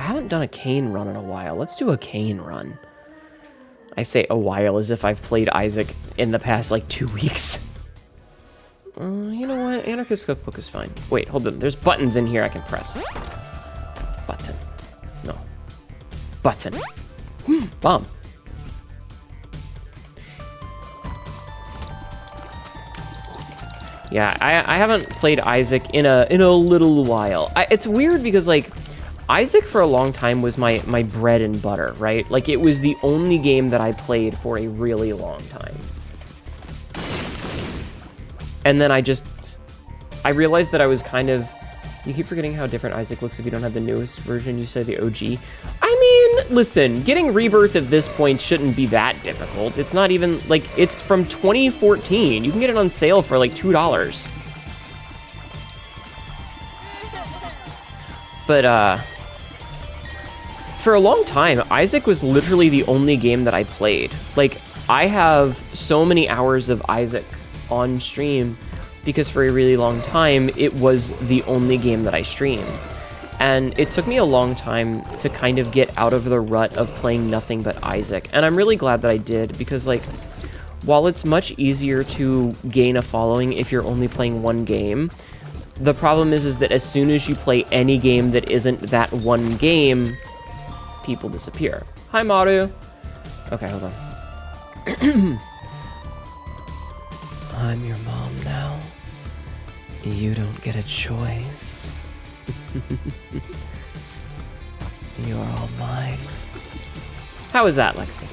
haven't done a Cain run in a while. Let's do a Cain run. I say a while as if I've played Isaac in the past, like, 2 weeks. You know what? Anarchist Cookbook is fine. Wait, hold on. There's buttons in here I can press. Button. No. Button. Bomb. Yeah, I haven't played Isaac in a little while. It's weird because, like, Isaac for a long time was my bread and butter, right? Like, it was the only game that I played for a really long time. And then I realized that I was kind of... You keep forgetting how different Isaac looks if you don't have the newest version. You say the OG. I mean, listen, getting Rebirth at this point shouldn't be that difficult. It's not even, like, it's from 2014. You can get it on sale for, like, $2. But, for a long time, Isaac was literally the only game that I played. Like, I have so many hours of Isaac on stream because for a really long time, it was the only game that I streamed. And it took me a long time to kind of get out of the rut of playing nothing but Isaac. And I'm really glad that I did because, like, while it's much easier to gain a following if you're only playing one game, the problem is that as soon as you play any game that isn't that one game, people disappear. Hi, Maru. Okay, hold on. I'm your mom now. You don't get a choice. You're all mine. How is that, Lexi?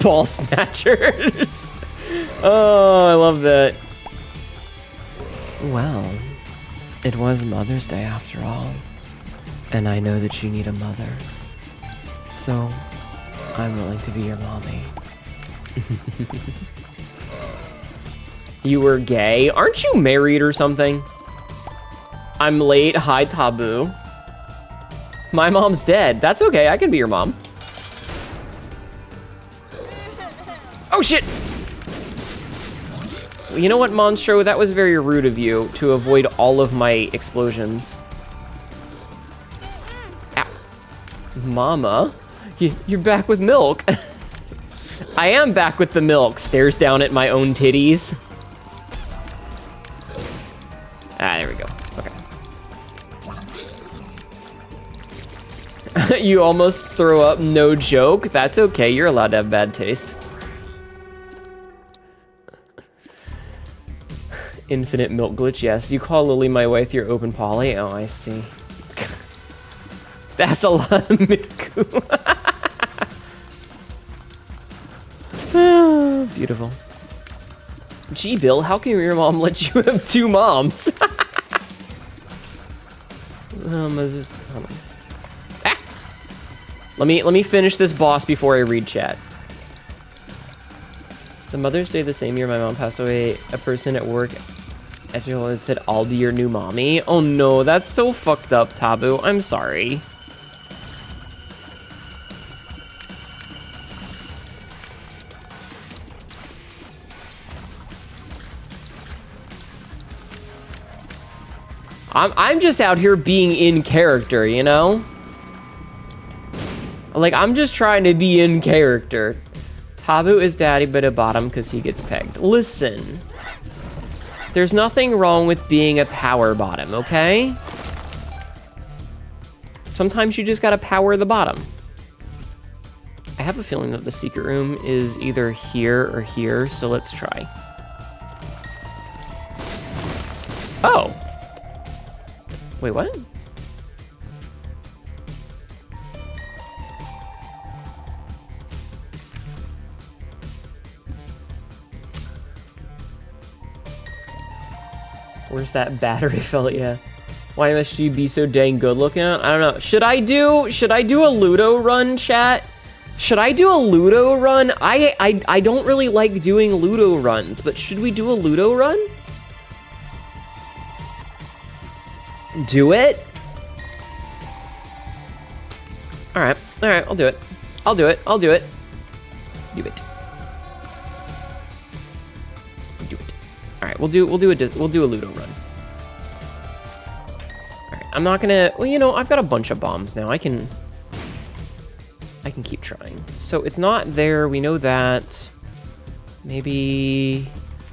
Ball snatchers. Oh, I love that. Well, it was Mother's Day after all. And I know that you need a mother. So, I'm willing to be your mommy. You were gay? Aren't you married or something? I'm late. Hi, Taboo. My mom's dead. That's okay. I can be your mom. Oh, shit! You know what, Monstro? That was very rude of you to avoid all of my explosions. Ow. Mama? You're back with milk. I am back with the milk. Stares down at my own titties. Ah, there we go. Okay. You almost throw up, no joke. That's okay. You're allowed to have bad taste. Infinite milk glitch, yes. You call Lily my wife, you're open poly? Oh, I see. That's a lot of Midku. Beautiful. Gee, Bill, how can your mom let you have two moms? Hold on. Ah! Let me finish this boss before I read chat. The Mother's Day the same year my mom passed away, a person at work actually said, I'll be your new mommy. Oh no, that's so fucked up, Taboo. I'm sorry. I'm just out here being in character, you know? Like, I'm just trying to be in character. Taboo is daddy, but a bottom because he gets pegged. Listen. There's nothing wrong with being a power bottom, okay? Sometimes you just gotta power the bottom. I have a feeling that the secret room is either here or here, so let's try. Oh. Wait, what? Where's that battery felt? Yeah. Why must you be so dang good looking? I don't know. Should I do a Ludo run, chat? Should I do a Ludo run? I don't really like doing Ludo runs, but should we do a Ludo run? Do it? Alright, I'll do it. I'll do it. Do it. All right, we'll do a Ludo run. All right, I'm not gonna. Well, you know, I've got a bunch of bombs now. I can keep trying. So it's not there. We know that. Maybe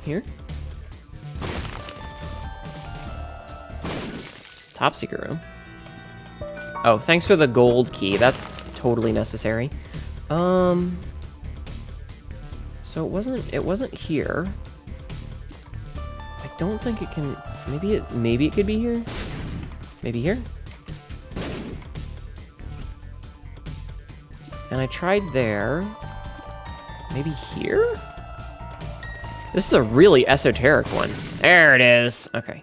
here. Top secret room. Oh, thanks for the gold key. That's totally necessary. So it wasn't here. I don't think it can. Maybe it could be here. Maybe here. And I tried there. Maybe here? This is a really esoteric one. There it is. Okay.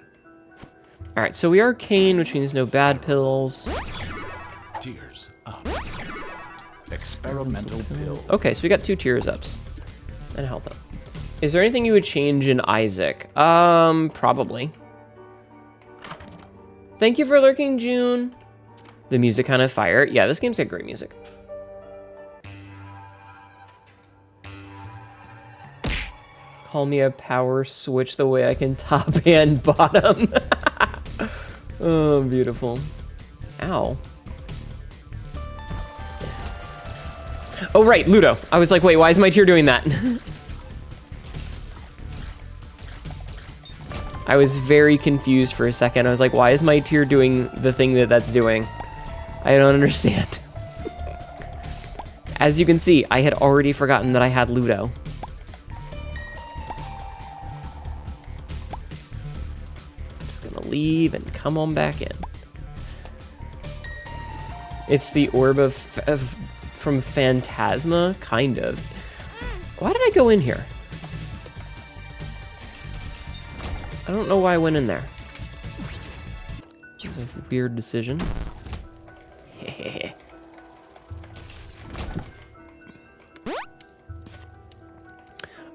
All right, so we arcane, which means no bad pills. Tears up. Experimental pill. Okay, so we got 2 tears ups. And health up. Is there anything you would change in Isaac? Probably. Thank you for lurking, June. The music kind of fire. Yeah, this game's got great music. Call me a power switch the way I can top and bottom. Oh, beautiful. Ow. Oh, right, Ludo. I was like, wait, why is my tier doing that? I was very confused for a second. I was like, why is my tier doing the thing that's doing? I don't understand. As you can see, I had already forgotten that I had Ludo. Leave and come on back in. It's the orb from Phantasma, kind of. Why did I go in here? I don't know why I went in there. It's a weird decision.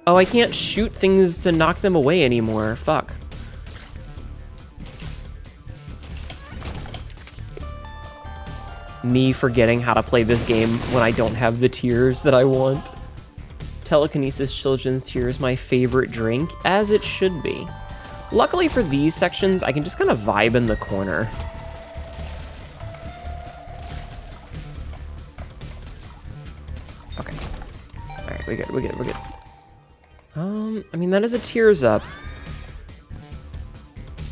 Oh, I can't shoot things to knock them away anymore. Fuck. Me forgetting how to play this game when I don't have the tears that I want. Telekinesis Children's Tears, my favorite drink, as it should be. Luckily for these sections, I can just kind of vibe in the corner. Okay. Alright, we're good. I mean, that is a tears up.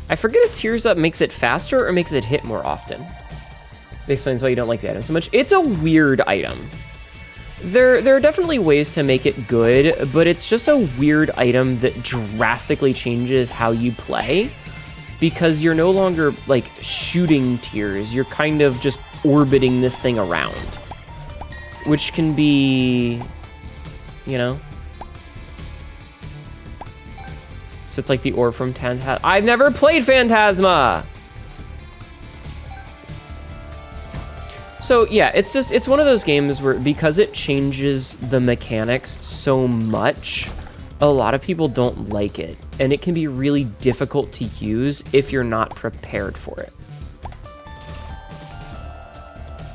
I forget if tears up makes it faster or makes it hit more often. It explains why you don't like the item so much. It's a weird item. There are definitely ways to make it good, but it's just a weird item that drastically changes how you play, because you're no longer, like, shooting tears. You're kind of just orbiting this thing around, which can be, you know? So it's like the orb from Phantasma. I've never played Phantasma! So yeah, it's one of those games where, because it changes the mechanics so much, a lot of people don't like it, and it can be really difficult to use if you're not prepared for it.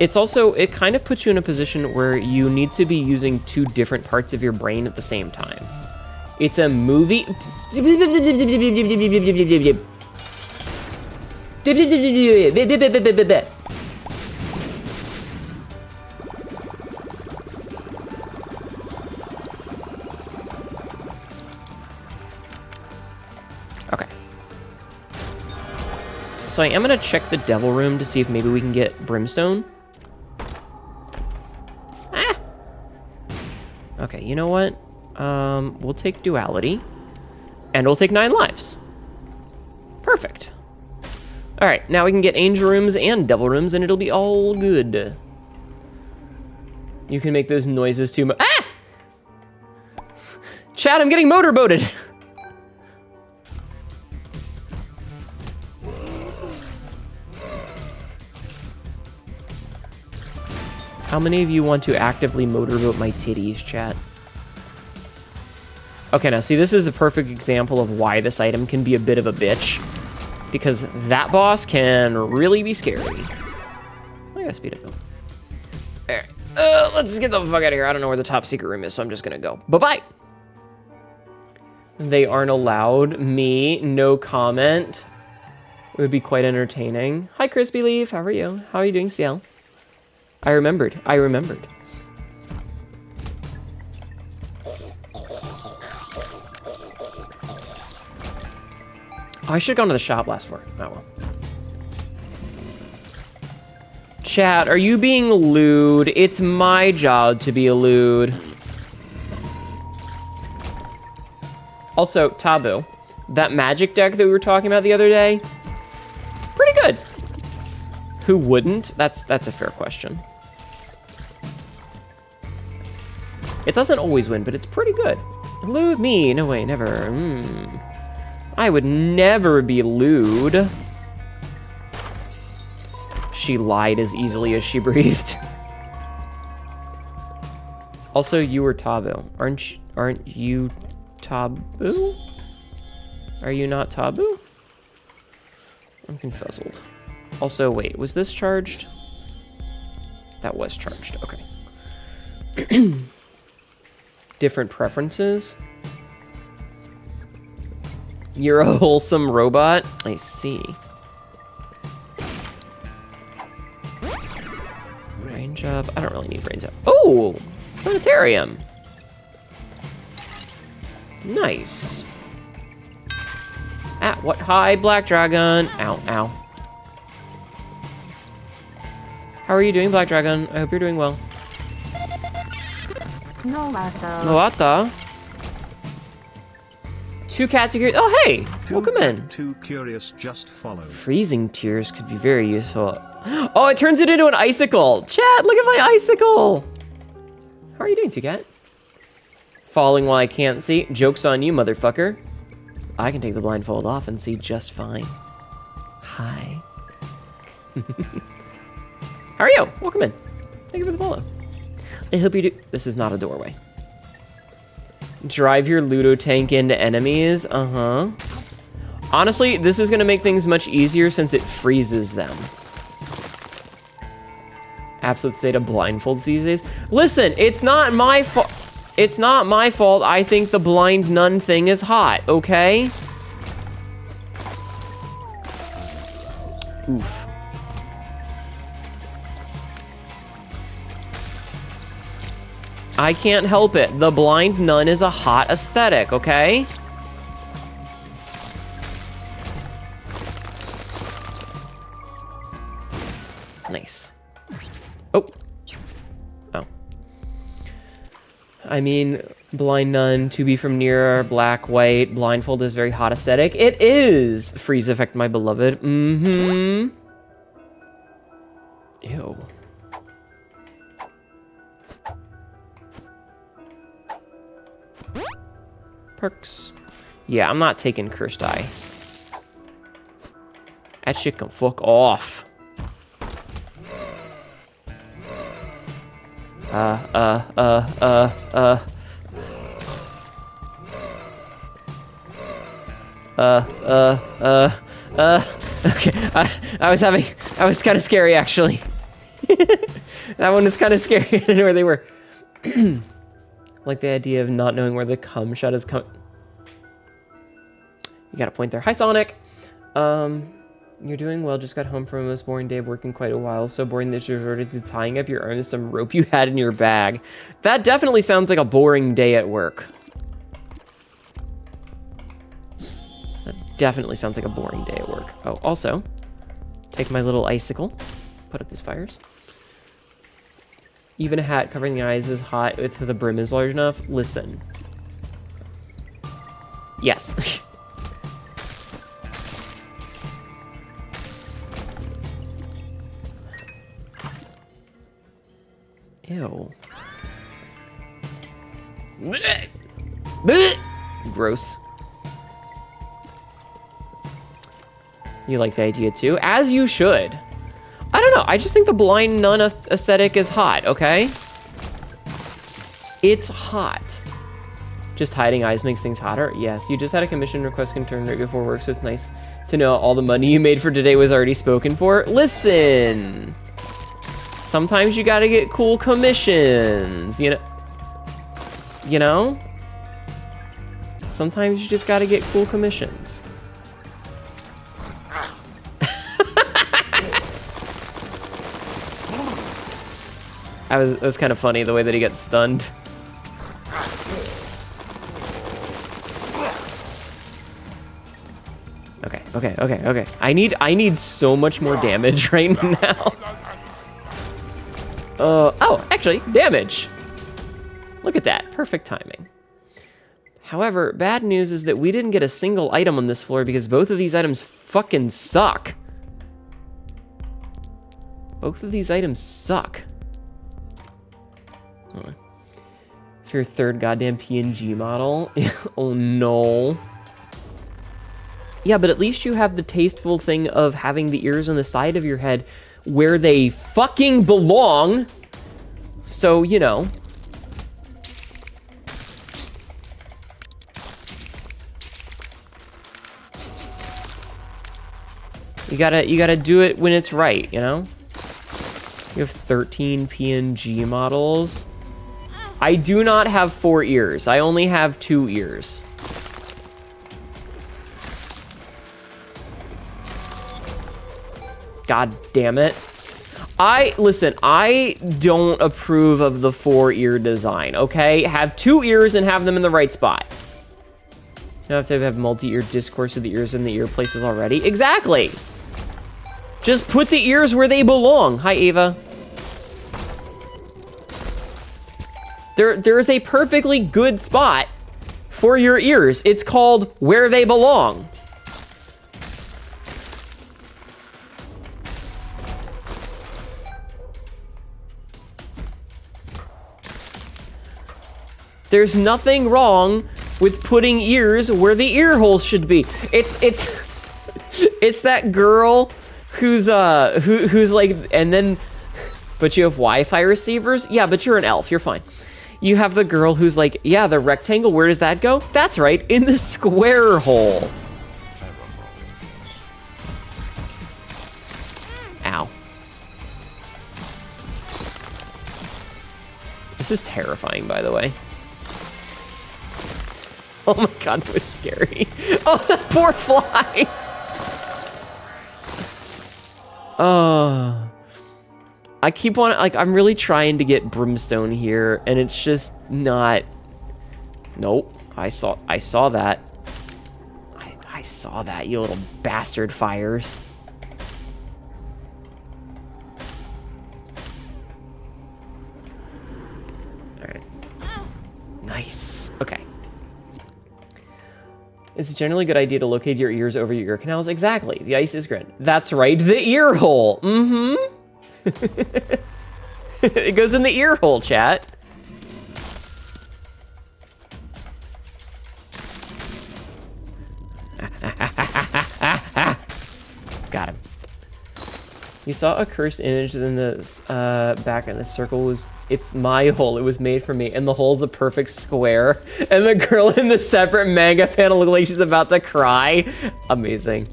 It's also, it kind of puts you in a position where you need to be using 2 different parts of your brain at the same time. It's a movie. Okay. So I am going to check the devil room to see if maybe we can get brimstone. Ah! Okay, you know what? We'll take duality. And we'll take 9 lives. Perfect. Alright, now we can get angel rooms and devil rooms, and it'll be all good. You can make those noises too much. Ah! Chad, I'm getting motorboated! How many of you want to actively motorboat my titties, chat? Okay, now see, this is a perfect example of why this item can be a bit of a bitch. Because that boss can really be scary. I gotta speed it up. Alright, let's get the fuck out of here. I don't know where the top secret room is, so I'm just gonna go. Bye-bye! They aren't allowed. Me, no comment. It would be quite entertaining. Hi, Crispy Leaf. How are you? How are you doing, CL? I remembered. I remembered. Oh, I should have gone to the shop last for. Oh, well. Chat, are you being lewd? It's my job to be a lewd. Also, Taboo, that magic deck that we were talking about the other day, pretty good. Who wouldn't? That's a fair question. It doesn't always win, but it's pretty good. Lewd me? No way, never. I would never be lewd. She lied as easily as she breathed. Also, you were Taboo. Aren't you Taboo? Are you not Taboo? I'm confuzzled. Also, wait, was this charged? That was charged, okay. Different preferences? You're a wholesome robot? I see. Range up. I don't really need range up. Oh! Planetarium! Nice. Ah, what? Hi, Black Dragon. Ow, ow. How are you doing, Black Dragon? I hope you're doing well. Noata. Two cats are curious. Oh, hey! Welcome in. Too curious, just follow. Freezing tears could be very useful. Oh, it turns it into an icicle. Chat, look at my icicle. How are you doing, Two Cat? Falling while I can't see. Joke's on you, motherfucker. I can take the blindfold off and see just fine. Hi. How are you? Welcome in. Thank you for the follow. I hope you do. This is not a doorway. Drive your Ludo tank into enemies. Uh-huh. Honestly, this is going to make things much easier since it freezes them. Absolute state of blindfolds these days. Listen, it's not my fault. It's not my fault. I think the blind nun thing is hot, okay? Oof. I can't help it. The blind nun is a hot aesthetic, okay? Nice. Oh. Oh. I mean, blind nun, to be from near, black, white, blindfold is very hot aesthetic. It is! Freeze effect, my beloved. Mm-hmm. Ew. Perks. Yeah, I'm not taking Cursed Eye. That shit can fuck off. Okay, I was kind of scary, actually. That one was kind of scary. I didn't know where they were. Like the idea of not knowing where the cum shot is coming. You got a point there. Hi, Sonic. You're doing well. Just got home from a most boring day of working quite a while. So boring that you resorted to tying up your arm to some rope you had in your bag. That definitely sounds like a boring day at work. That definitely sounds like a boring day at work. Oh, also, take my little icicle. Put out these fires. Even a hat covering the eyes is hot if the brim is large enough. Listen. Yes. Ew. Gross. You like the idea too? As you should. I don't know. I just think the blind nun aesthetic is hot, okay? It's hot. Just hiding eyes makes things hotter? Yes. You just had a commission request confirmed right before work, so it's nice to know all the money you made for today was already spoken for. Listen! Sometimes you gotta get cool commissions, you know? Sometimes you just gotta get cool commissions. It was kind of funny the way that he gets stunned. Okay. I need so much more damage right now. Oh, actually, damage. Look at that, perfect timing. However, bad news is that we didn't get a single item on this floor because both of these items fucking suck. Both of these items suck. For your third goddamn PNG model. Oh no. Yeah, but at least you have the tasteful thing of having the ears on the side of your head where they fucking belong. So, you know. You gotta do it when it's right, you know? You have 13 PNG models. I do not have 4 ears. I only have 2 ears. God damn it. Listen, I don't approve of the 4-ear design, okay? Have 2 ears and have them in the right spot. You don't have to have multi-ear discourse of the ears in the ear places already. Exactly! Just put the ears where they belong. Hi, Ava. There is a perfectly good spot for your ears. It's called where they belong. There's nothing wrong with putting ears where the ear holes should be. It's that girl who's like, and then, but you have Wi-Fi receivers? Yeah, but you're an elf, you're fine. You have the girl who's like, yeah, the rectangle, where does that go? That's right, in the square hole. Ow. This is terrifying, by the way. Oh my god, that was scary. Oh, that poor fly! I keep on, like, I'm really trying to get brimstone here, and it's just not... Nope, I saw that. I saw that, you little bastard fires. Alright. Nice. Okay. It's a generally good idea to locate your ears over your ear canals. Exactly. The ice is grin. That's right. The ear hole. Mm-hmm. It goes in the ear hole, chat. Got him. You saw a cursed image in the back, and the circle was... It's my hole. It was made for me. And the hole's a perfect square. And the girl in the separate manga panel looks like she's about to cry. Amazing.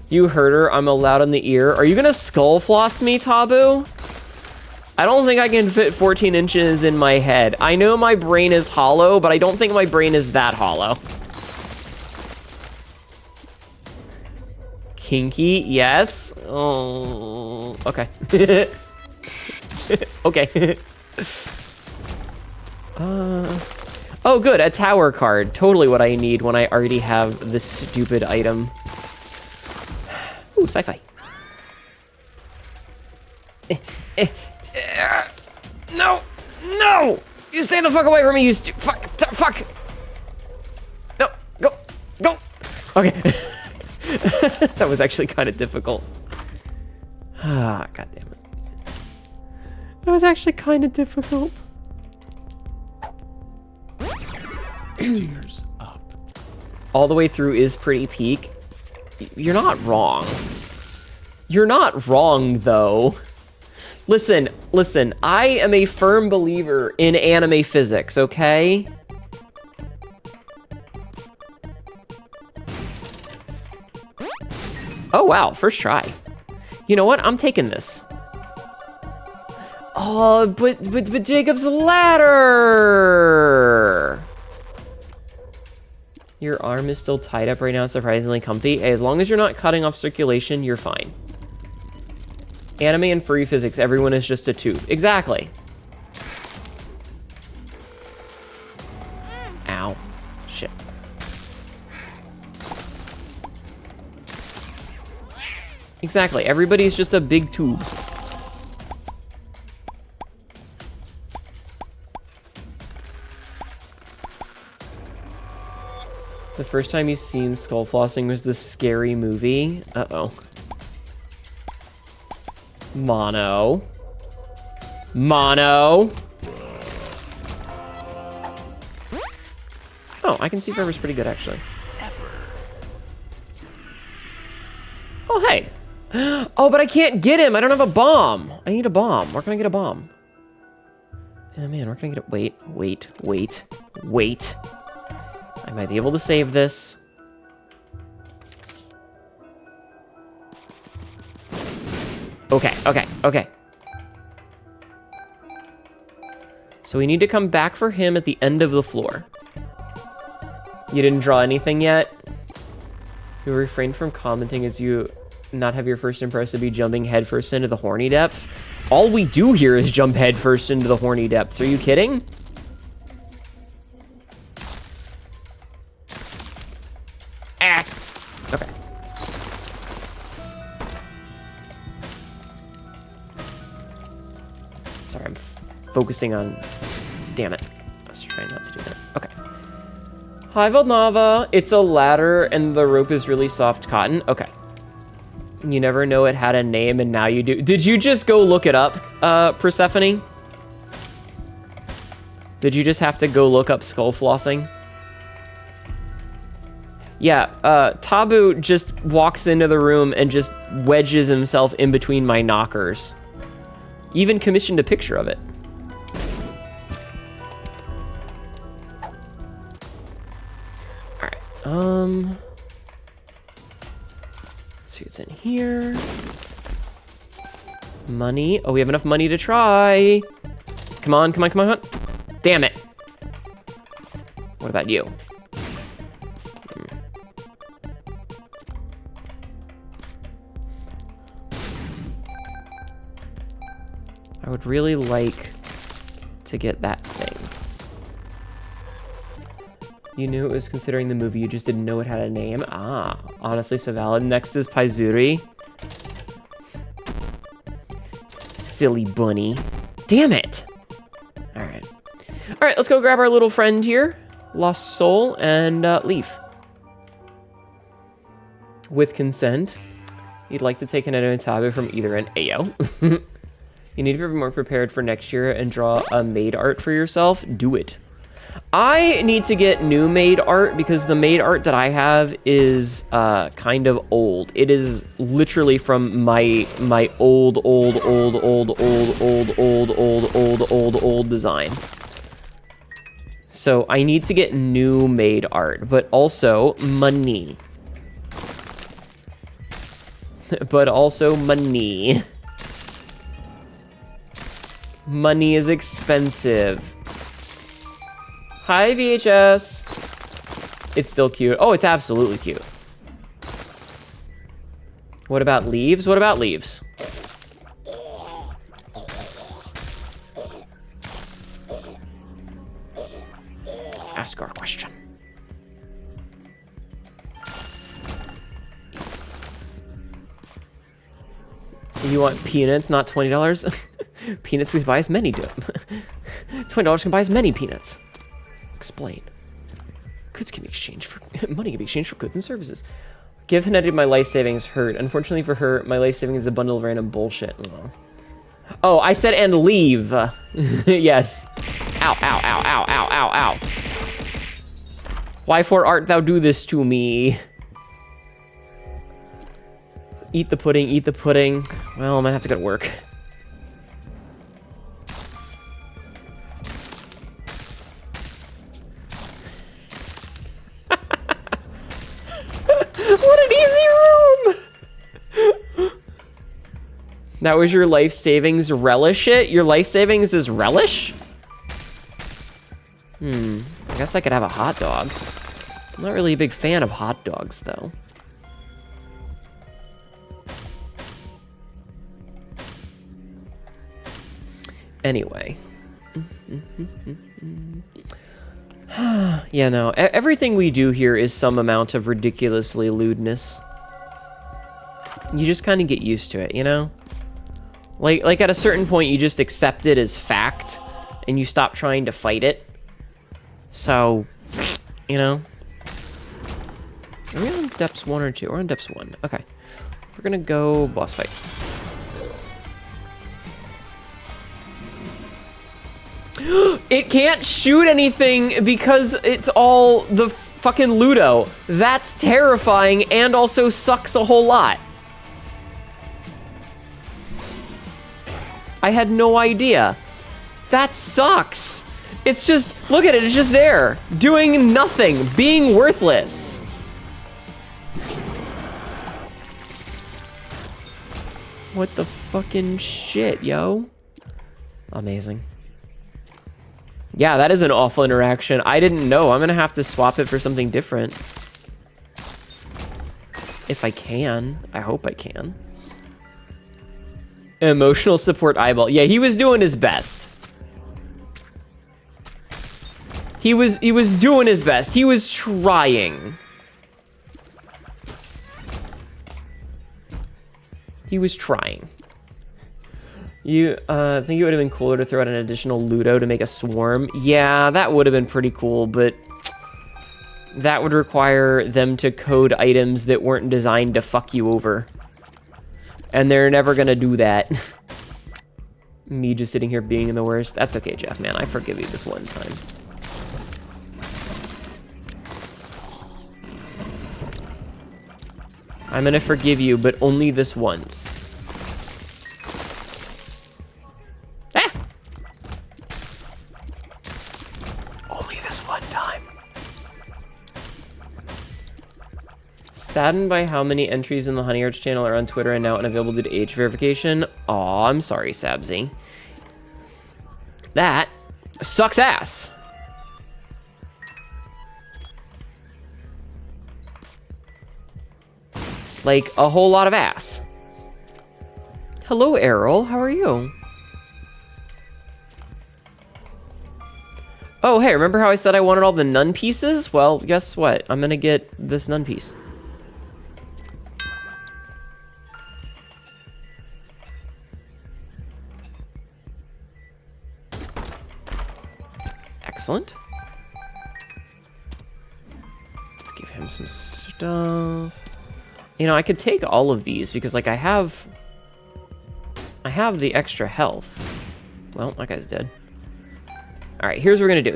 You heard her. I'm allowed in the ear. Are you gonna skull floss me, Taboo? I don't think I can fit 14 inches in my head. I know my brain is hollow, but I don't think my brain is that hollow. Kinky, yes. Oh, okay. Okay. Oh, good, a tower card. Totally what I need when I already have this stupid item. Ooh, sci-fi. No! No! You stay the fuck away from me, you fuck! No, go! Okay. That was actually kind of difficult. Ah, god damn it. That was actually kind of difficult. Tears up. All the way through is pretty peak. You're not wrong. You're not wrong, though. Listen, I am a firm believer in anime physics, okay? Oh, wow, first try. You know what? I'm taking this. Oh, but Jacob's ladder! Your arm is still tied up right now. It's surprisingly comfy. Hey, as long as you're not cutting off circulation, you're fine. Anime and furry physics, everyone is just a tube. Exactly. Ow. Shit. Exactly. Everybody's just a big tube. The first time you've seen skull flossing was the Scary Movie. Uh-oh. Mono. Mono. Oh, I can see forever's pretty good, actually. Oh, hey. Oh, but I can't get him. I don't have a bomb. I need a bomb. Where can I get a bomb? Oh, man, where can I get it? Wait. I might be able to save this. Okay. So we need to come back for him at the end of the floor. You didn't draw anything yet? You refrained from commenting as you not have your first impression be jumping headfirst into the horny depths. All we do here is jump headfirst into the horny depths. Are you kidding? Ah. Okay. Sorry, I'm focusing on... Damn it. I was trying not to do that. Okay. Hi, Valdnava. It's a ladder and the rope is really soft cotton. Okay. You never know it had a name and now you do. Did you just go look it up, Persephone? Did you just have to go look up skull flossing? Yeah, Tabu just walks into the room and just wedges himself in between my knockers. Even commissioned a picture of it. Alright, let's see what's in here. Money. Oh, we have enough money to try. Come on. Damn it. What about you? I would really like to get that thing. You knew it was considering the movie, you just didn't know it had a name? Ah, honestly, so valid. Next is Paizuri. Silly bunny. Damn it! Alright. Alright, let's go grab our little friend here. Lost soul, and leave. With consent. You'd like to take an Hnetu and Tabu from either end. Ayo. You need to be more prepared for next year and draw a maid art for yourself. Do it. I need to get new maid art because the maid art that I have is kind of old. It is literally from my old design. So I need to get new maid art, but also money. Money is expensive. Hi, VHS. It's still cute. Oh, it's absolutely cute. What about leaves? Ask our question. You want peanuts, not $20? Peanuts can buy as many $20 can buy as many peanuts. Explain. Goods can be exchanged for money can be exchanged for goods and services. Give Hnetu my life savings hurt. Unfortunately for her, my life savings is a bundle of random bullshit. Oh, I said and leave. Yes. Ow. Why for art thou do this to me? Eat the pudding. Well, I'm gonna have to go to work. What an easy room! That was your life savings. Relish it? Your life savings is relish? I guess I could have a hot dog. I'm not really a big fan of hot dogs, though. Anyway. Yeah, no. Everything we do here is some amount of ridiculously lewdness. You just kind of get used to it, you know? Like at a certain point, you just accept it as fact, and you stop trying to fight it. So, you know? Are we on depths 1 or 2? We're on depths 1. Okay. We're gonna go boss fight. It can't shoot anything because it's all the fucking Ludo. That's terrifying and also sucks a whole lot. I had no idea. That sucks. It's just, look at it, it's just there. Doing nothing, being worthless. What the fucking shit, yo? Amazing. Yeah, that is an awful interaction. I didn't know. I'm gonna have to swap it for something different. If I can. I hope I can. Emotional support eyeball. Yeah, he was doing his best. He was doing his best. He was trying. He was trying. You think it would have been cooler to throw out an additional Ludo to make a swarm? Yeah, that would have been pretty cool, but that would require them to code items that weren't designed to fuck you over. And they're never gonna do that. Me just sitting here being the worst. That's okay, Jeff, man. I forgive you this one time. I'm gonna forgive you, but only this once. Ah! Only this one time. Saddened by how many entries in the Honey Arch channel are on Twitter and now unavailable due to age verification. Aw, I'm sorry, Sabzi. That sucks ass. Like, a whole lot of ass. Hello, Errol. How are you? Oh, hey, remember how I said I wanted all the nun pieces? Well, guess what? I'm gonna get this nun piece. Excellent. Let's give him some stuff. You know, I could take all of these because, like, I have the extra health. Well, that guy's dead. All right, here's what we're gonna do.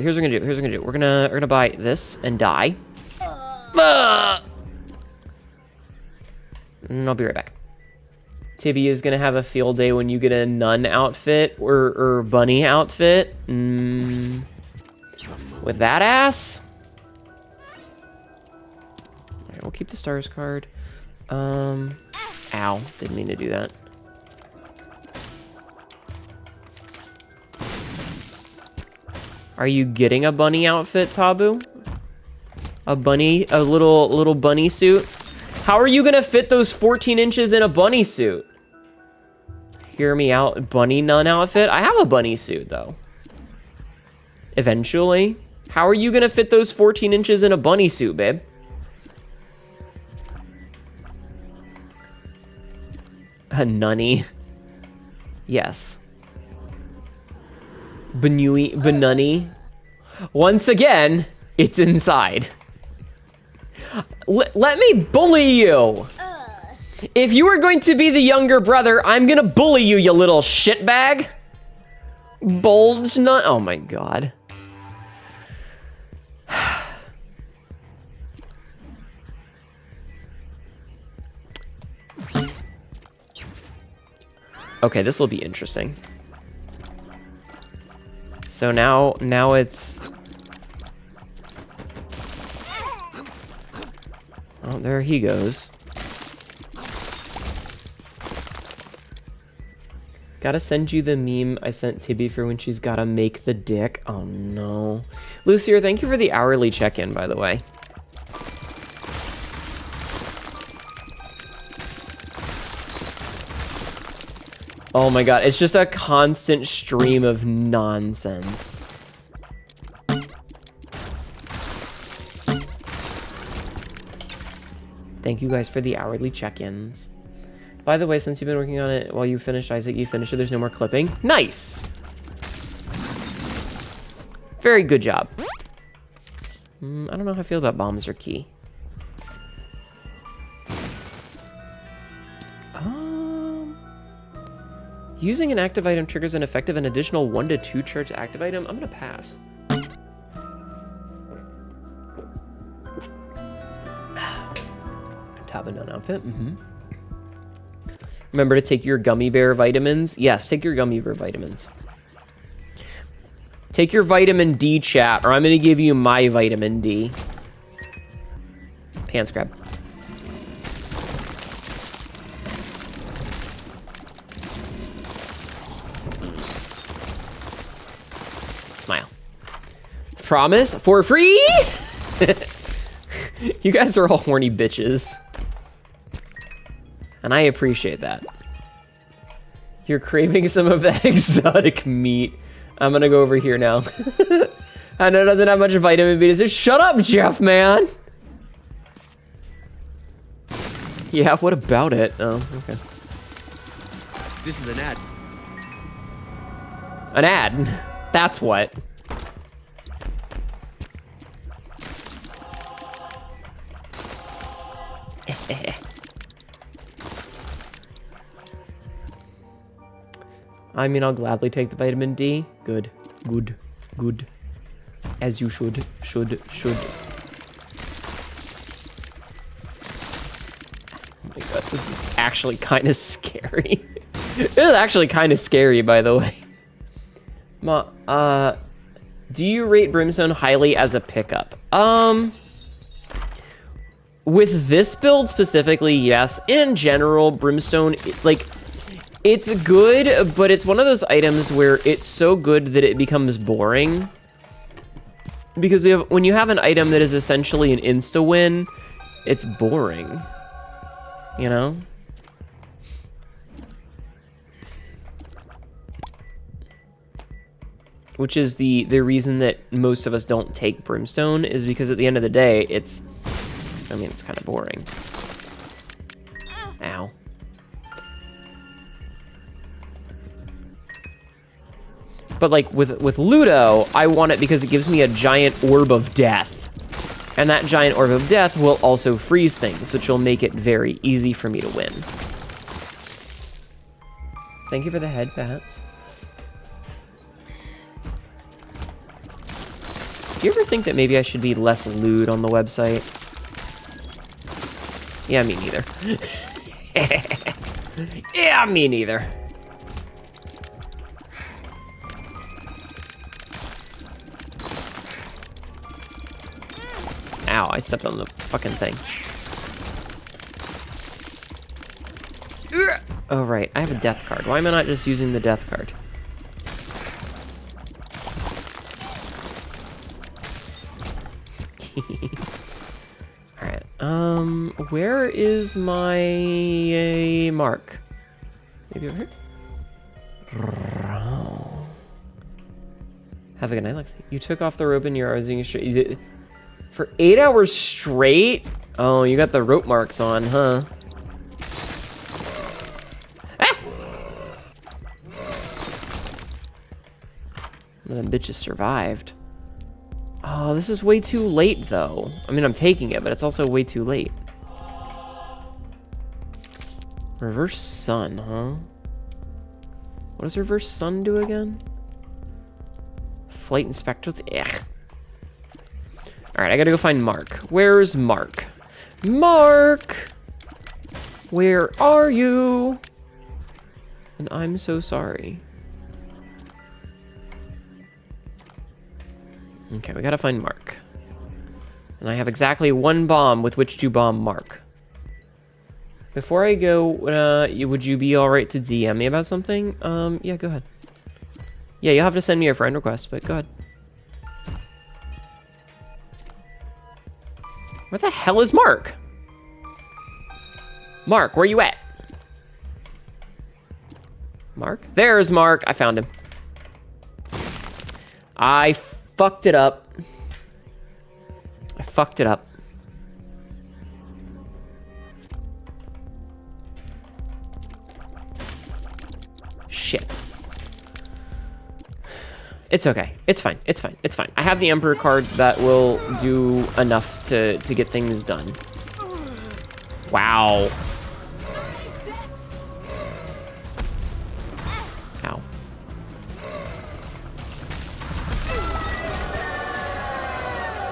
We're gonna buy this and die. And I'll be right back. Tibby is gonna have a field day when you get a nun outfit or bunny outfit. With that ass. All right, we'll keep the stars card. Ow, didn't mean to do that. Are you getting a bunny outfit, Pabu? A little bunny suit? How are you gonna fit those 14 inches in a bunny suit? Hear me out, bunny nun outfit? I have a bunny suit, though. Eventually. How are you gonna fit those 14 inches in a bunny suit, babe? A nunny. Yes. Benunny. Once again, it's inside. Let me bully you. If you are going to be the younger brother, I'm gonna bully you, you little shitbag. Bulge nut. Oh my god. Okay, this will be interesting. So now it's... Oh, there he goes. Gotta send you the meme I sent Tibby for when she's gotta make the dick. Oh no. Lucier, thank you for the hourly check-in, by the way. Oh my god, it's just a constant stream of nonsense. Thank you guys for the hourly check-ins. By the way, since you've been working on it while you finished Isaac, you finished it, there's no more clipping. Nice! Very good job. I don't know how I feel about bombs or key. Using an active item triggers an effective and additional 1 to 2 charge active item. I'm gonna pass. Top and down outfit. Remember to take your gummy bear vitamins. Yes, take your gummy bear vitamins. Take your vitamin D, chat, or I'm gonna give you my vitamin D. Pants grab. Smile. Promise? For free? You guys are all horny bitches. And I appreciate that. You're craving some of that exotic meat. I'm gonna go over here now. I know it doesn't have much vitamin B. Just shut up, Jeff, man. Yeah, what about it? Oh, okay. This is an ad. An ad? That's what. I mean, I'll gladly take the vitamin D. Good, good, good. As you should. Oh my god, this is actually kind of scary. This is actually kind of scary, by the way. Do you rate Brimstone highly as a pickup? With this build specifically, yes. In general, Brimstone, like, it's good, but it's one of those items where it's so good that it becomes boring. Because when you have an item that is essentially an insta-win, it's boring. You know? Which is the reason that most of us don't take Brimstone, is because at the end of the day, it's kind of boring. Ow. But like with Ludo, I want it because it gives me a giant orb of death. And that giant orb of death will also freeze things, which will make it very easy for me to win. Thank you for the head pats. Do you ever think that maybe I should be less lewd on the website? Yeah, me neither. Yeah, me neither. Ow, I stepped on the fucking thing. Oh, right, I have a death card. Why am I not just using the death card? Alright, where is my mark? Maybe over here? Have a good night, Lexi. You took off the rope and you're using straight. For 8 hours straight? Oh, you got the rope marks on, huh? Ah! One of them bitches survived. Oh, this is way too late, though. I mean, I'm taking it, but it's also way too late. Reverse sun, huh? What does reverse sun do again? Flight inspectors? Ugh. Alright, I gotta go find Mark. Where's Mark? Mark! Where are you? And I'm so sorry. Okay, we gotta find Mark. And I have exactly 1 bomb with which to bomb Mark. Before I go, would you be alright to DM me about something? Yeah, go ahead. Yeah, you'll have to send me a friend request, but go ahead. Where the hell is Mark? Mark, where you at? Mark? There's Mark. I found him. I fucked it up. I fucked it up. Shit. It's okay. It's fine. It's fine. It's fine. I have the Emperor card that will do enough to get things done. Wow. Ow.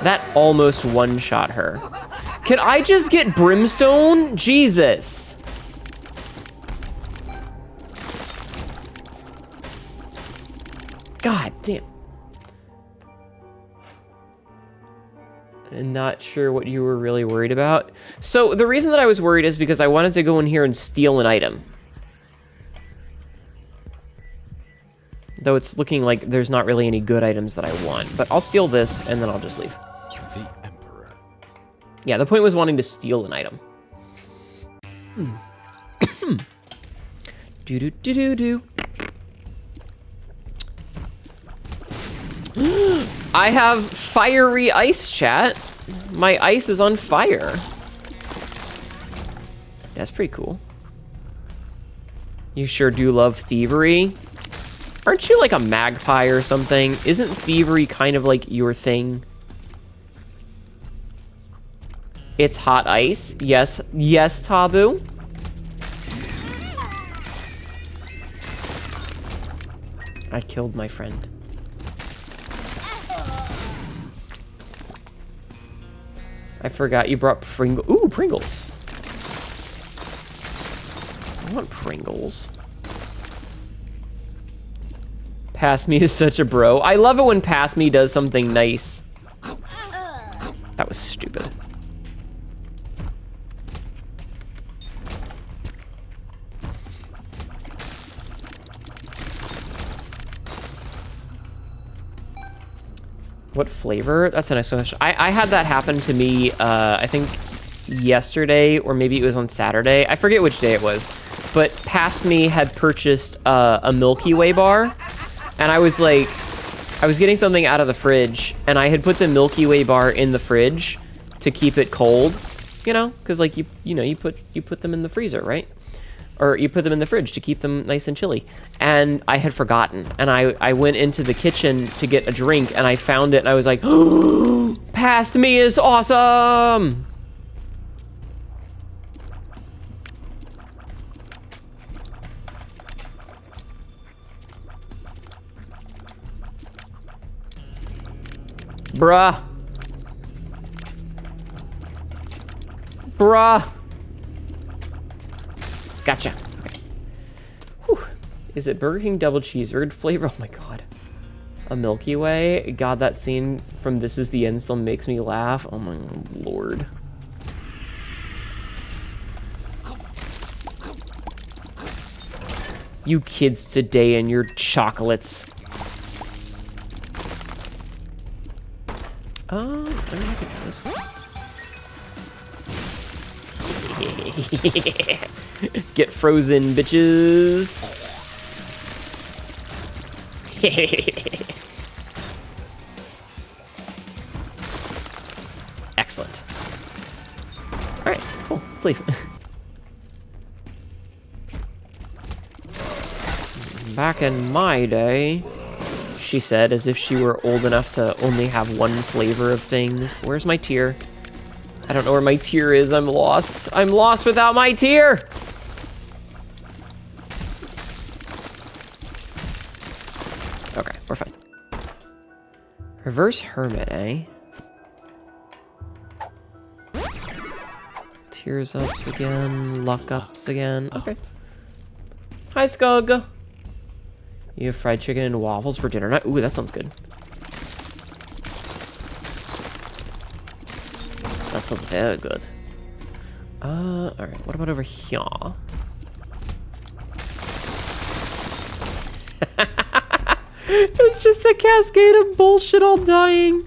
That almost one-shot her. Can I just get Brimstone? Jesus. God damn. I'm not sure what you were really worried about. So the reason that I was worried is because I wanted to go in here and steal an item. Though it's looking like there's not really any good items that I want. But I'll steal this and then I'll just leave. The Emperor. Yeah, the point was wanting to steal an item. Do-do-do-do-do. I have fiery ice, chat. My ice is on fire. That's pretty cool. You sure do love thievery. Aren't you like a magpie or something? Isn't thievery kind of like your thing? It's hot ice. Yes. Yes, Taboo. I killed my friend. I forgot you brought Pringles. Ooh, Pringles. I want Pringles. Pass Me is such a bro. I love it when Pass Me does something nice. That was stupid. What flavor? That's a nice question. I had that happen to me, I think yesterday, or maybe it was on Saturday. I forget which day it was. But Past Me had purchased a Milky Way bar. And I was like, I was getting something out of the fridge. And I had put the Milky Way bar in the fridge to keep it cold. You know, because like, you put them in the freezer, right? Or you put them in the fridge to keep them nice and chilly. And I had forgotten. And I went into the kitchen to get a drink and I found it and I was like, oh, Past Me is awesome! Bruh. Bruh. Gotcha. Okay. Whew. Is it Burger King double cheeseburger flavor? Oh my god. A Milky Way? God, that scene from This Is the End still makes me laugh. Oh my lord. You kids today and your chocolates. Let me look at this. Get frozen, bitches. Excellent. All right, cool. Let's leave. Back in my day, she said, as if she were old enough to only have one flavor of things. Where's my tier? I don't know where my tier is. I'm lost. I'm lost without my tier. Okay, we're fine. Reverse Hermit, eh? Tears ups again. Luck ups again. Okay. Hi, Skug. You have fried chicken and waffles for dinner night? Ooh, that sounds good. That sounds very good. Alright, what about over here? It's just a cascade of bullshit all dying.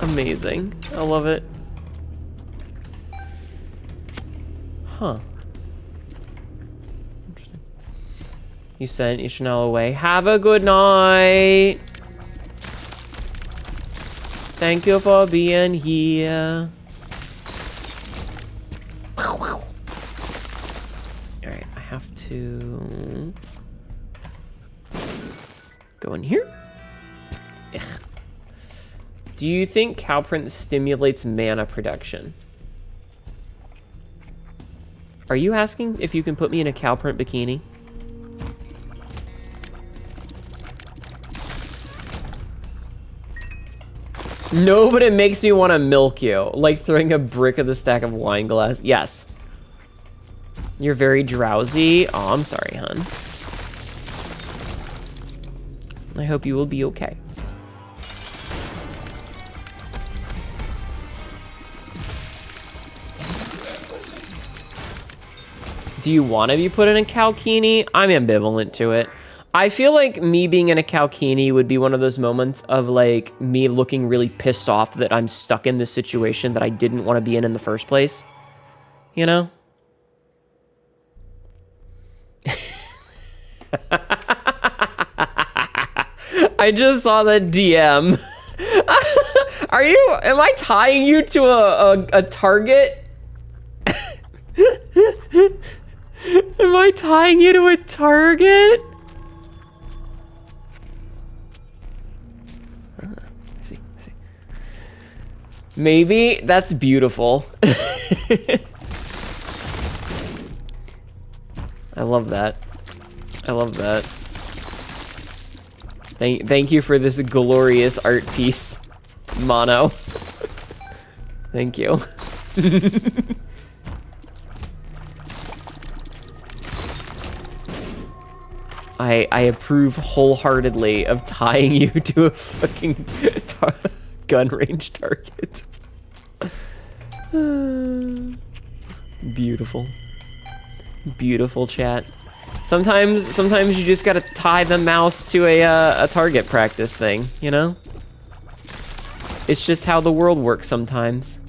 Amazing. I love it. Huh. Interesting. You sent Ishanel away. Have a good night. Thank you for being here. Alright, I have to go in here. Ugh. Do you think Cowprint stimulates mana production? Are you asking if you can put me in a Cowprint bikini? No, but it makes me want to milk you. Like throwing a brick at the stack of wine glass. Yes. You're very drowsy. Oh, I'm sorry, hun. I hope you will be okay. Do you want to be put in a Calkini? I'm ambivalent to it. I feel like me being in a Calkini would be one of those moments of like me looking really pissed off that I'm stuck in this situation that I didn't want to be in the first place. You know? I just saw the DM. Am I tying you to a target? Am I tying you to a target? I see. Maybe that's beautiful. I love that. I love that. Thank you for this glorious art piece, Mono. Thank you. I approve wholeheartedly of tying you to a fucking gun range target. Beautiful. Beautiful chat. Sometimes you just gotta tie the mouse to a target practice thing, you know? It's just how the world works sometimes.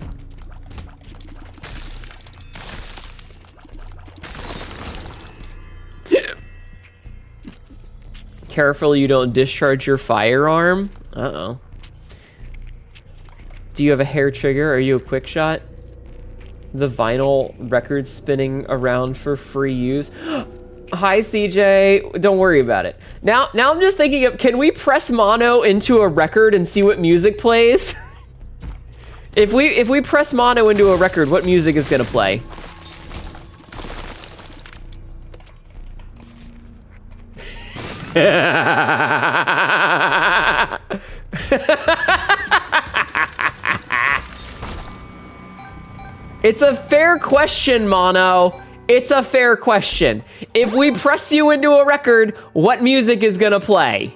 Careful you don't discharge your firearm. Uh-oh. Do you have a hair trigger? Are you a quick shot? The vinyl record spinning around for free use. Hi, CJ. Don't worry about it. Now I'm just thinking of, can we press mono into a record and see what music plays? If we press mono into a record, what music is gonna play? It's a fair question, Mono. It's a fair question. If we press you into a record, what music is gonna play?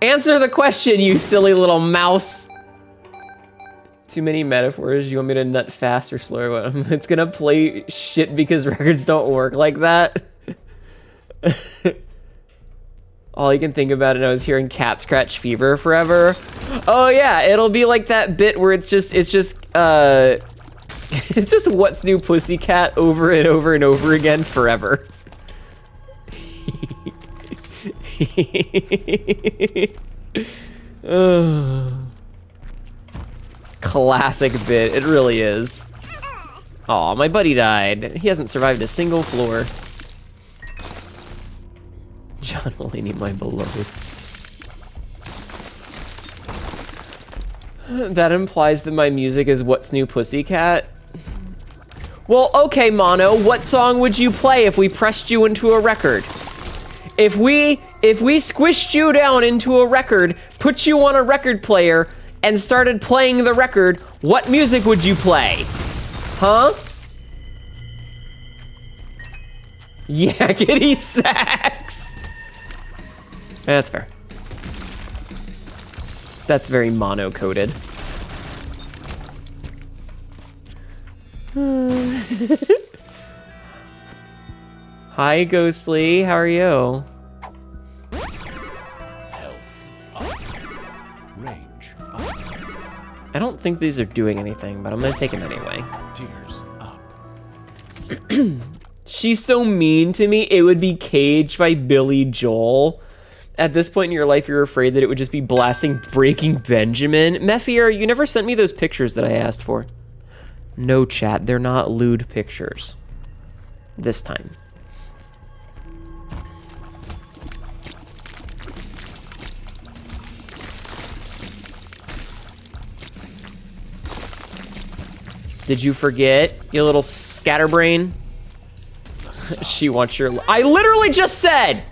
Answer the question, you silly little mouse. Too many metaphors. You want me to nut fast or slower? It's gonna play shit because records don't work like that. All you can think about it, I was hearing Cat Scratch Fever forever. Oh yeah, it'll be like that bit where it's just it's just What's New Pussycat over and over and over again forever. Classic bit, it really is. Aw, my buddy died. He hasn't survived a single floor. John Mulaney, my beloved. That implies that my music is What's New Pussycat? Well, okay, Mono, what song would you play if we pressed you into a record? If we squished you down into a record, put you on a record player, and started playing the record, what music would you play? Huh? Yakety sax. That's fair. That's very mono-coded. Hi, Ghostly. How are you? I don't think these are doing anything, but I'm gonna take them anyway. Tears up. She's so mean to me. It would be Caged by Billy Joel. At this point in your life, you're afraid that it would just be blasting Breaking Benjamin. Mephier, you never sent me those pictures that I asked for. No, chat, they're not lewd pictures. This time. Did you forget, you little scatterbrain? She wants your... I literally just said!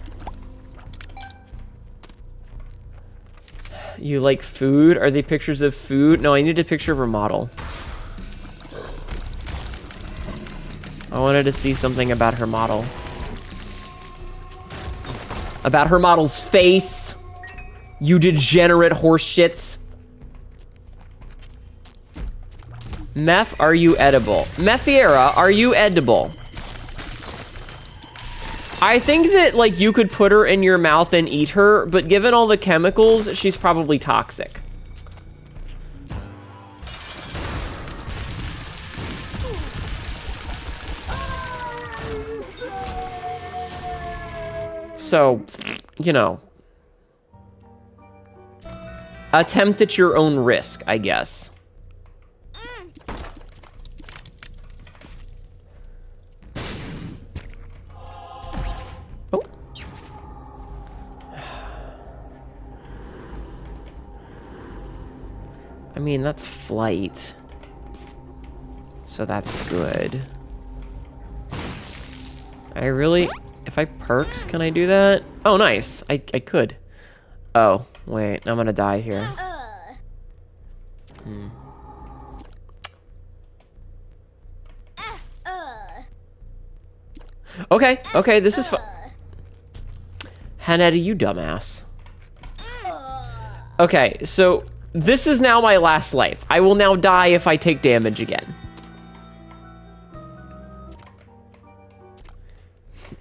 You like food? Are they pictures of food? No, I need a picture of her model. I wanted to see something about her model. About her model's face. You degenerate horseshits. Meph, are you edible? Mephiera, are you edible? I think that, like, you could put her in your mouth and eat her, but given all the chemicals, she's probably toxic. So, you know. Attempt at your own risk, I guess. Oh. I mean, that's flight. So that's good. I really... If I perks, can I do that? Oh, nice. I could. Oh, wait. I'm gonna die here. Okay, okay, this is fun. Hnetu, you dumbass. Okay, so this is now my last life. I will now die if I take damage again.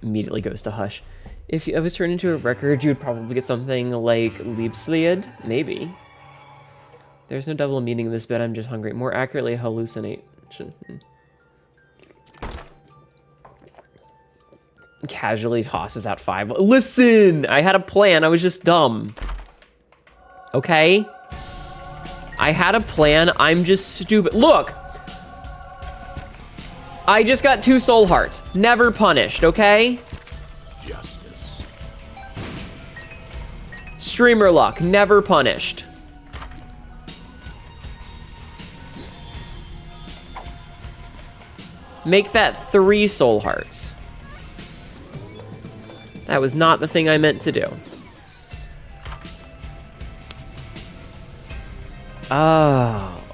Immediately goes to hush. If I was turned into a record, you would probably get something like Liebslied? Maybe. There's no double meaning in this bit, I'm just hungry. More accurately, hallucination. Casually tosses out 5. Listen! I had a plan, I was just dumb. Okay? I had a plan, I'm just stupid. Look! I just got 2 soul hearts. Never punished, okay? Justice. Streamer luck, never punished. Make that 3 soul hearts. That was not the thing I meant to do.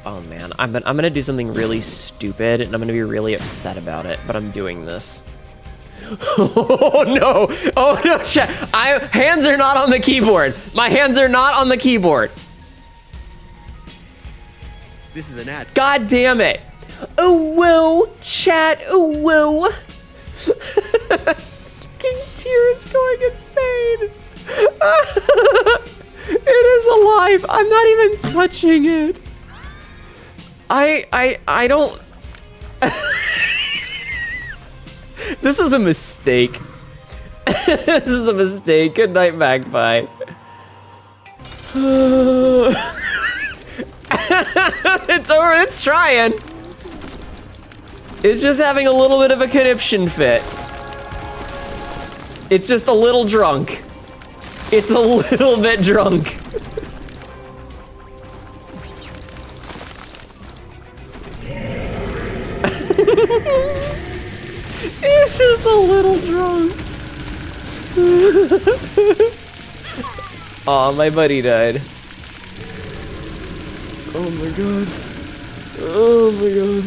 Oh man, I'm gonna do something really stupid, and I'm gonna be really upset about it, but I'm doing this. Oh no, chat. Hands are not on the keyboard. My hands are not on the keyboard. This is an ad. God damn it. Oh whoa, chat, oh whoa. Fucking tears going insane. It is alive. I'm not even touching it. I don't... This is a mistake. This is a mistake. Good night, Magpie. It's over. It's trying. It's just having a little bit of a conniption fit. It's just a little drunk. It's a little bit drunk. It's just a little drunk. Aw, my buddy died. Oh my god. Oh my god.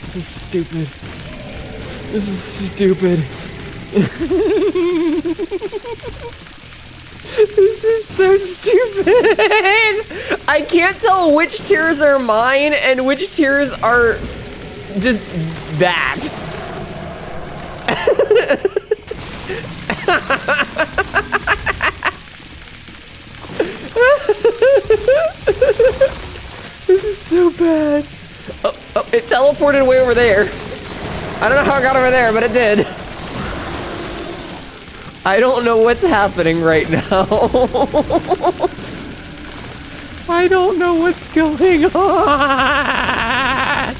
This is stupid. This is stupid. This is so stupid. I can't tell which tears are mine and which tears are just that. bad. Oh, it teleported way over there. I don't know how it got over there, but it did. I don't know what's happening right now. I don't know what's going on.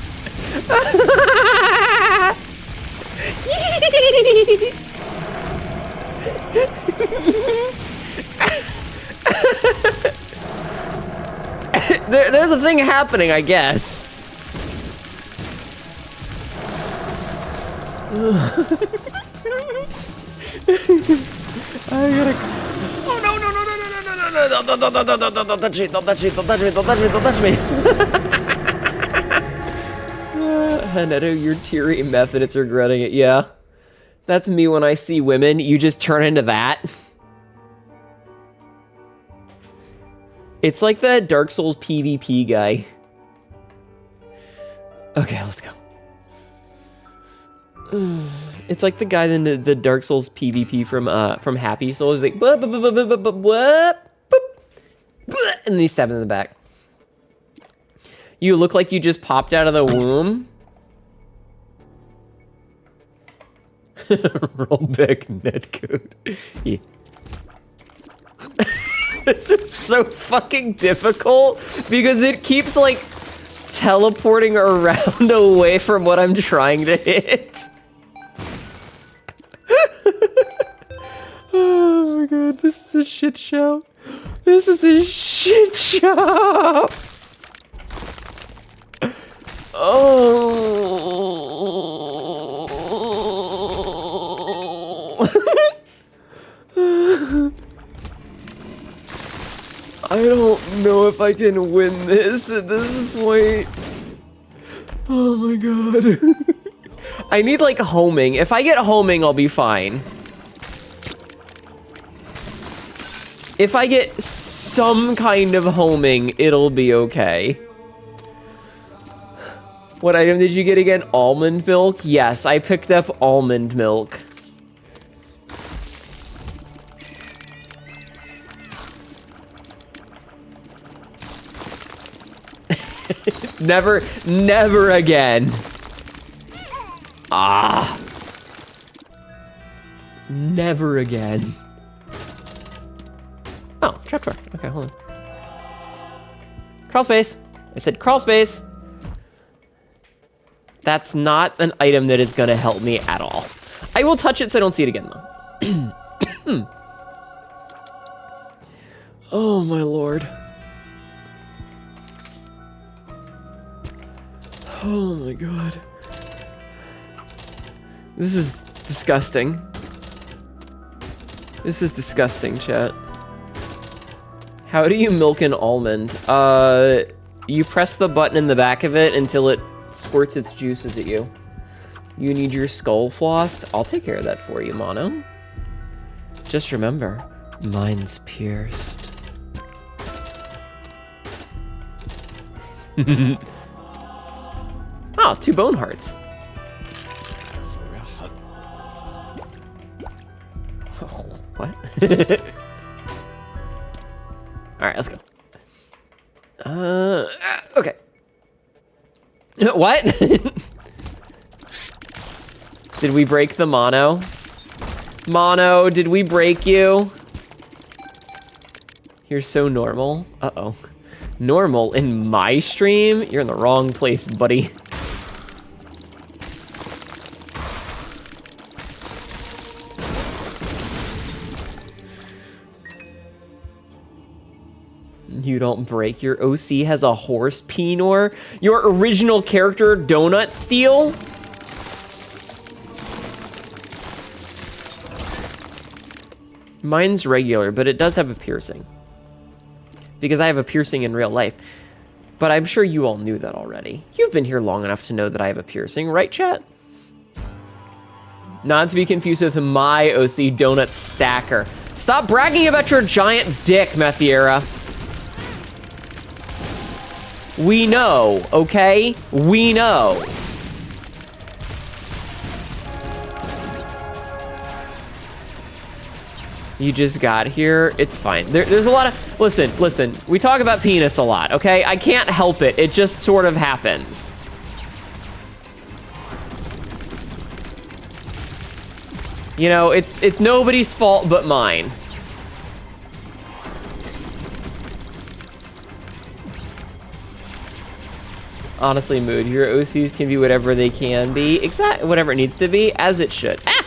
There's a thing happening, I guess. I gotta... Oh no, no, no, no, no, no, no, no, don't touch me, don't touch me, don't touch me, don't touch me, don't touch me. Hnetu, your teary method, it's regretting it. Yeah. That's me when I see women. You just turn into that. It's like the Dark Souls PvP guy. Okay, let's go. It's like the guy in the Dark Souls PvP from Happy Souls. He's like, what? And then he's stabbing in the back. You look like you just popped out of the womb. Rollback netcode. Yeah. This is so fucking difficult because it keeps like teleporting around away from what I'm trying to hit. Oh my god, this is a shit show. This is a shit show. Oh. I don't know if I can win this at this point. Oh my god. I need like homing. If I get homing, I'll be fine. If I get some kind of homing, it'll be okay. What item did you get again? Almond milk? Yes, I picked up almond milk. Never again. Ah. Never again. Oh, trapdoor. Okay, hold on. Crawl space. I said crawl space. That's not an item that is gonna help me at all. I will touch it so I don't see it again, though. Oh, my lord. Oh, my god. This is disgusting. This is disgusting, chat. How do you milk an almond? You press the button in the back of it until it squirts its juices at you. You need your skull flossed? I'll take care of that for you, Mono. Just remember, mine's pierced. Oh, 2 bone hearts. Oh, what? Alright, let's go. Okay. What? Did we break the mono? Mono, did we break you? You're so normal. Uh-oh. Normal in my stream? You're in the wrong place, buddy. You don't break. Your OC has a horse penor. Your original character, Donut Steel? Mine's regular, but it does have a piercing. Because I have a piercing in real life. But I'm sure you all knew that already. You've been here long enough to know that I have a piercing, right, chat? Not to be confused with my OC Donut Stacker. Stop bragging about your giant dick, Methiera. We know, okay? We know. You just got here. It's fine. There's a lot of... Listen. We talk about penis a lot, okay? I can't help it. It just sort of happens. You know, it's nobody's fault but mine. Honestly, Mood, your OCs can be whatever they can be. Exactly, whatever it needs to be, as it should. Ah!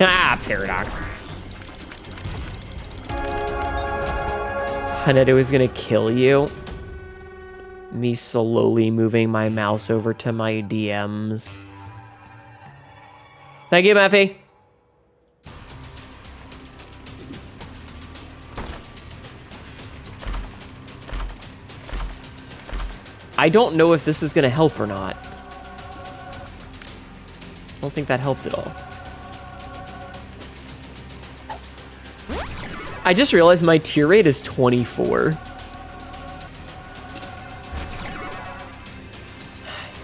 Ah, paradox. Hnetu is gonna kill you. Me slowly moving my mouse over to my DMs. Thank you, Meffy. I don't know if this is gonna help or not. I don't think that helped at all. I just realized my tear rate is 24.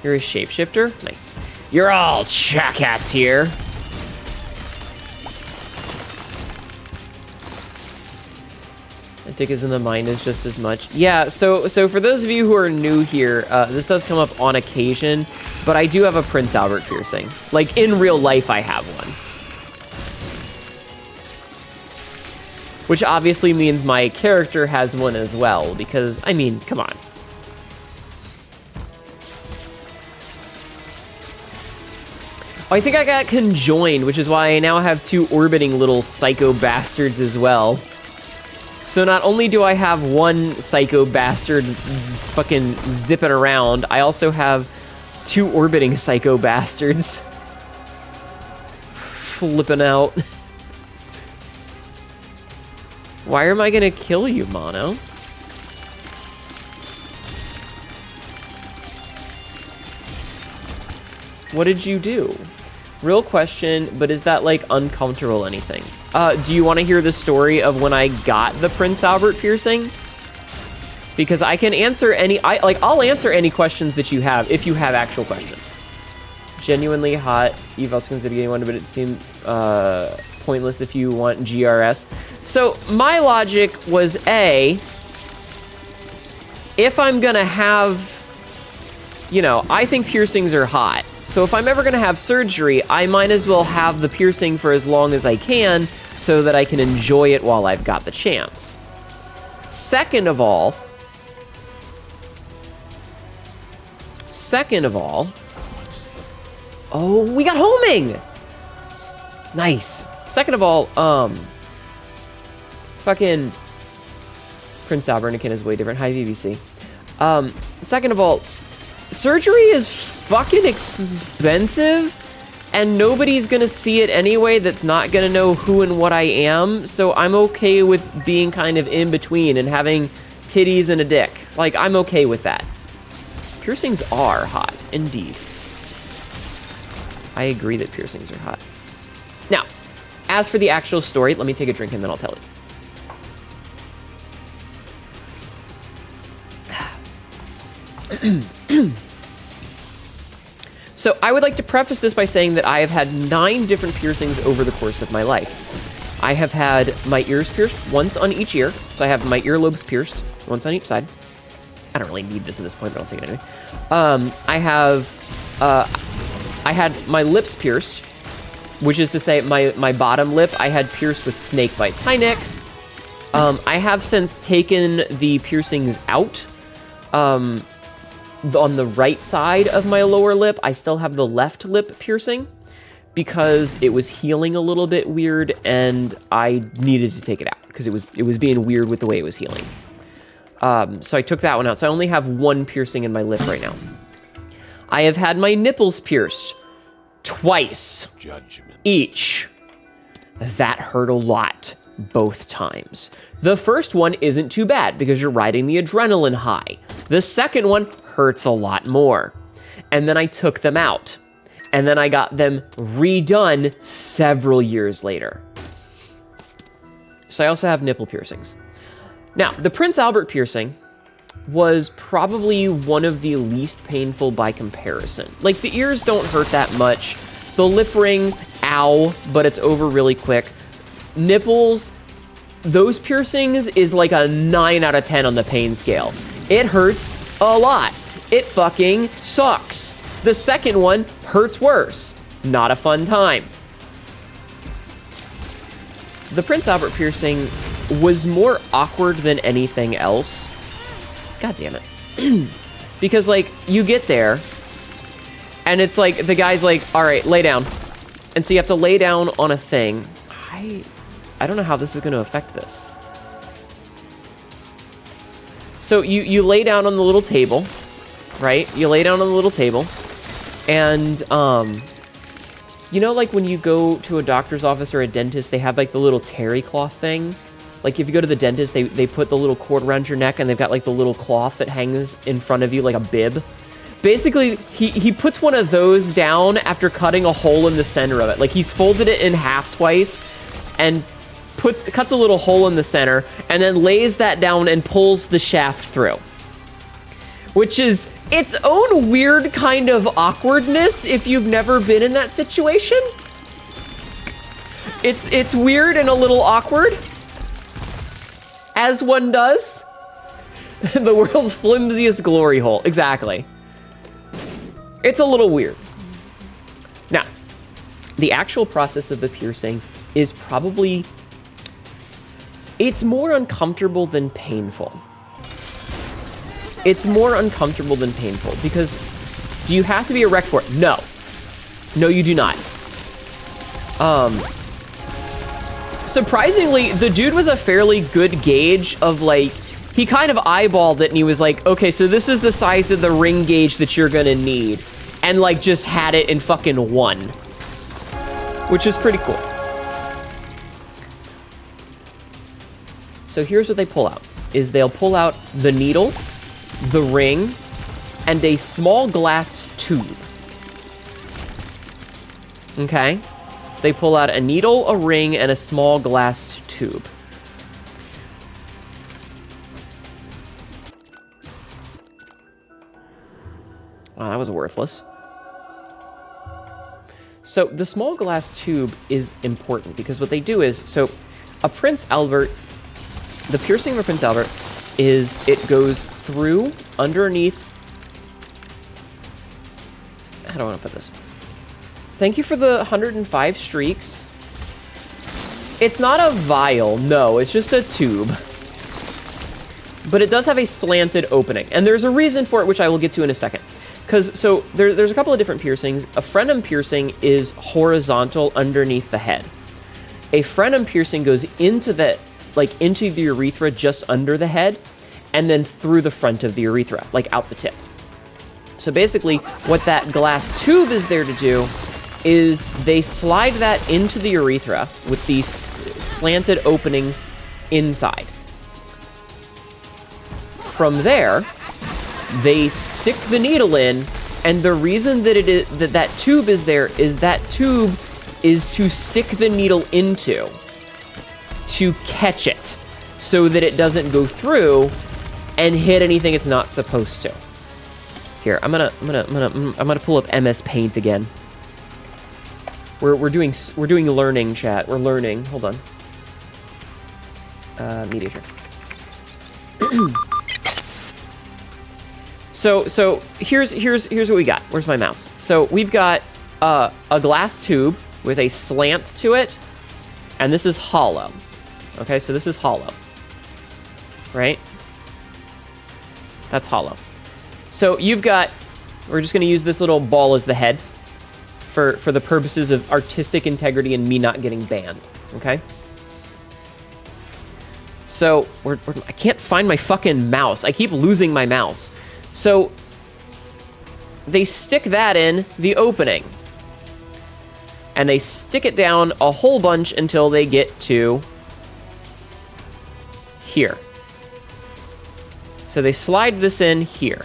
You're a shapeshifter? Nice. You're all cats here. The dick is in the mind is just as much. Yeah, so for those of you who are new here, this does come up on occasion, but I do have a Prince Albert piercing. Like, in real life, I have one. Which obviously means my character has one as well, because, I mean, come on. Oh, I think I got conjoined, which is why I now have two orbiting little psycho bastards as well. So not only do I have one psycho bastard fucking zipping around, I also have two orbiting psycho bastards flipping out. Why am I gonna kill you, Mono? What did you do? Real question, but is that like uncomfortable anything? Do you want to hear the story of when I got the Prince Albert piercing? Because I can answer any, I'll answer any questions that you have if you have actual questions. Genuinely hot. Eve also considered getting one, but it seemed pointless if you want GRS. So my logic was if I'm gonna have, you know, I think piercings are hot. So if I'm ever gonna have surgery, I might as well have the piercing for as long as I can so that I can enjoy it while I've got the chance. Second of all, oh, we got homing! Nice. Second of all, fucking Prince Albert Anakin is way different. Hi, BBC. Second of all, surgery is fucking expensive, and nobody's gonna see it anyway that's not gonna know who and what I am, so I'm okay with being kind of in between and having titties and a dick. Like, I'm okay with that. Piercings are hot, indeed. I agree that piercings are hot. Now, as for the actual story, let me take a drink and then I'll tell it. So I would like to preface this by saying that I have had 9 different piercings over the course of my life. I have had my ears pierced once on each ear. So I have my earlobes pierced once on each side. I don't really need this at this point, but I'll take it anyway. I had my lips pierced, which is to say my bottom lip I had pierced with snake bites. Hi, Nick. I have since taken the piercings out. On the right side of my lower lip, I still have the left lip piercing because it was healing a little bit weird and I needed to take it out because it was being weird with the way it was healing. So I took that one out. So I only have one piercing in my lip right now. I have had my nipples pierced twice. Judgment. Each. That hurt a lot both times. The first one isn't too bad because you're riding the adrenaline high. The second one hurts a lot more. And then I took them out. And then I got them redone several years later. So I also have nipple piercings. Now, the Prince Albert piercing was probably one of the least painful by comparison. Like, the ears don't hurt that much. The lip ring, ow, but it's over really quick. Nipples, those piercings is like a 9 out of 10 on the pain scale. It hurts a lot. It fucking sucks. The second one hurts worse. Not a fun time. The Prince Albert piercing was more awkward than anything else. God damn it. Because, like, you get there, and it's like, the guy's like, all right, lay down. And so you have to lay down on a thing. I don't know how this is going to affect this. So you lay down on the little table, right? You lay down on the little table, and, you know, like, when you go to a doctor's office or a dentist, they have, like, the little terry cloth thing? Like, if you go to the dentist, they put the little cord around your neck, and they've got, like, the little cloth that hangs in front of you like a bib. Basically, he puts one of those down after cutting a hole in the center of it. Like, he's folded it in half twice and cuts a little hole in the center, and then lays that down and pulls the shaft through. Which is its own weird kind of awkwardness if you've never been in that situation. It's weird and a little awkward. As one does. The world's flimsiest glory hole. Exactly. It's a little weird. Now, the actual process of the piercing is probably... It's more uncomfortable than painful. It's more uncomfortable than painful because do you have to be erect for it? No. No, you do not. Surprisingly, the dude was a fairly good gauge of, like, he kind of eyeballed it and he was like, okay, so this is the size of the ring gauge that you're gonna need. And, like, just had it in fucking 1. Which is pretty cool. So here's what they pull out, is they'll pull out the needle, the ring, and a small glass tube. Okay? They pull out a needle, a ring, and a small glass tube. Wow, that was worthless. So the small glass tube is important because what they do is, so a Prince Albert, the piercing of a Prince Albert is it goes through, underneath, how do I want to put this? Thank you for the 105 streaks. It's not a vial, no, it's just a tube. But it does have a slanted opening, and there's a reason for it, which I will get to in a second. Because, so, there's a couple of different piercings. A frenum piercing is horizontal underneath the head. A frenum piercing goes into the, like, into the urethra just under the head, and then through the front of the urethra, like out the tip. So basically, what that glass tube is there to do is they slide that into the urethra with the slanted opening inside. From there, they stick the needle in, and the reason that that tube is there is that tube is to stick the needle into, to catch it, so that it doesn't go through and hit anything it's not supposed to. Here, I'm gonna pull up MS Paint again. We're doing learning, chat. We're learning. Hold on. Media share. So here's what we got. Where's my mouse? So we've got a glass tube with a slant to it, and this is hollow. Okay, so this is hollow, right? That's hollow. So you've got, we're just gonna use this little ball as the head for the purposes of artistic integrity and me not getting banned, okay? So I can't find my fucking mouse. I keep losing my mouse. So they stick that in the opening, and they stick it down a whole bunch until they get to here. So they slide this in here,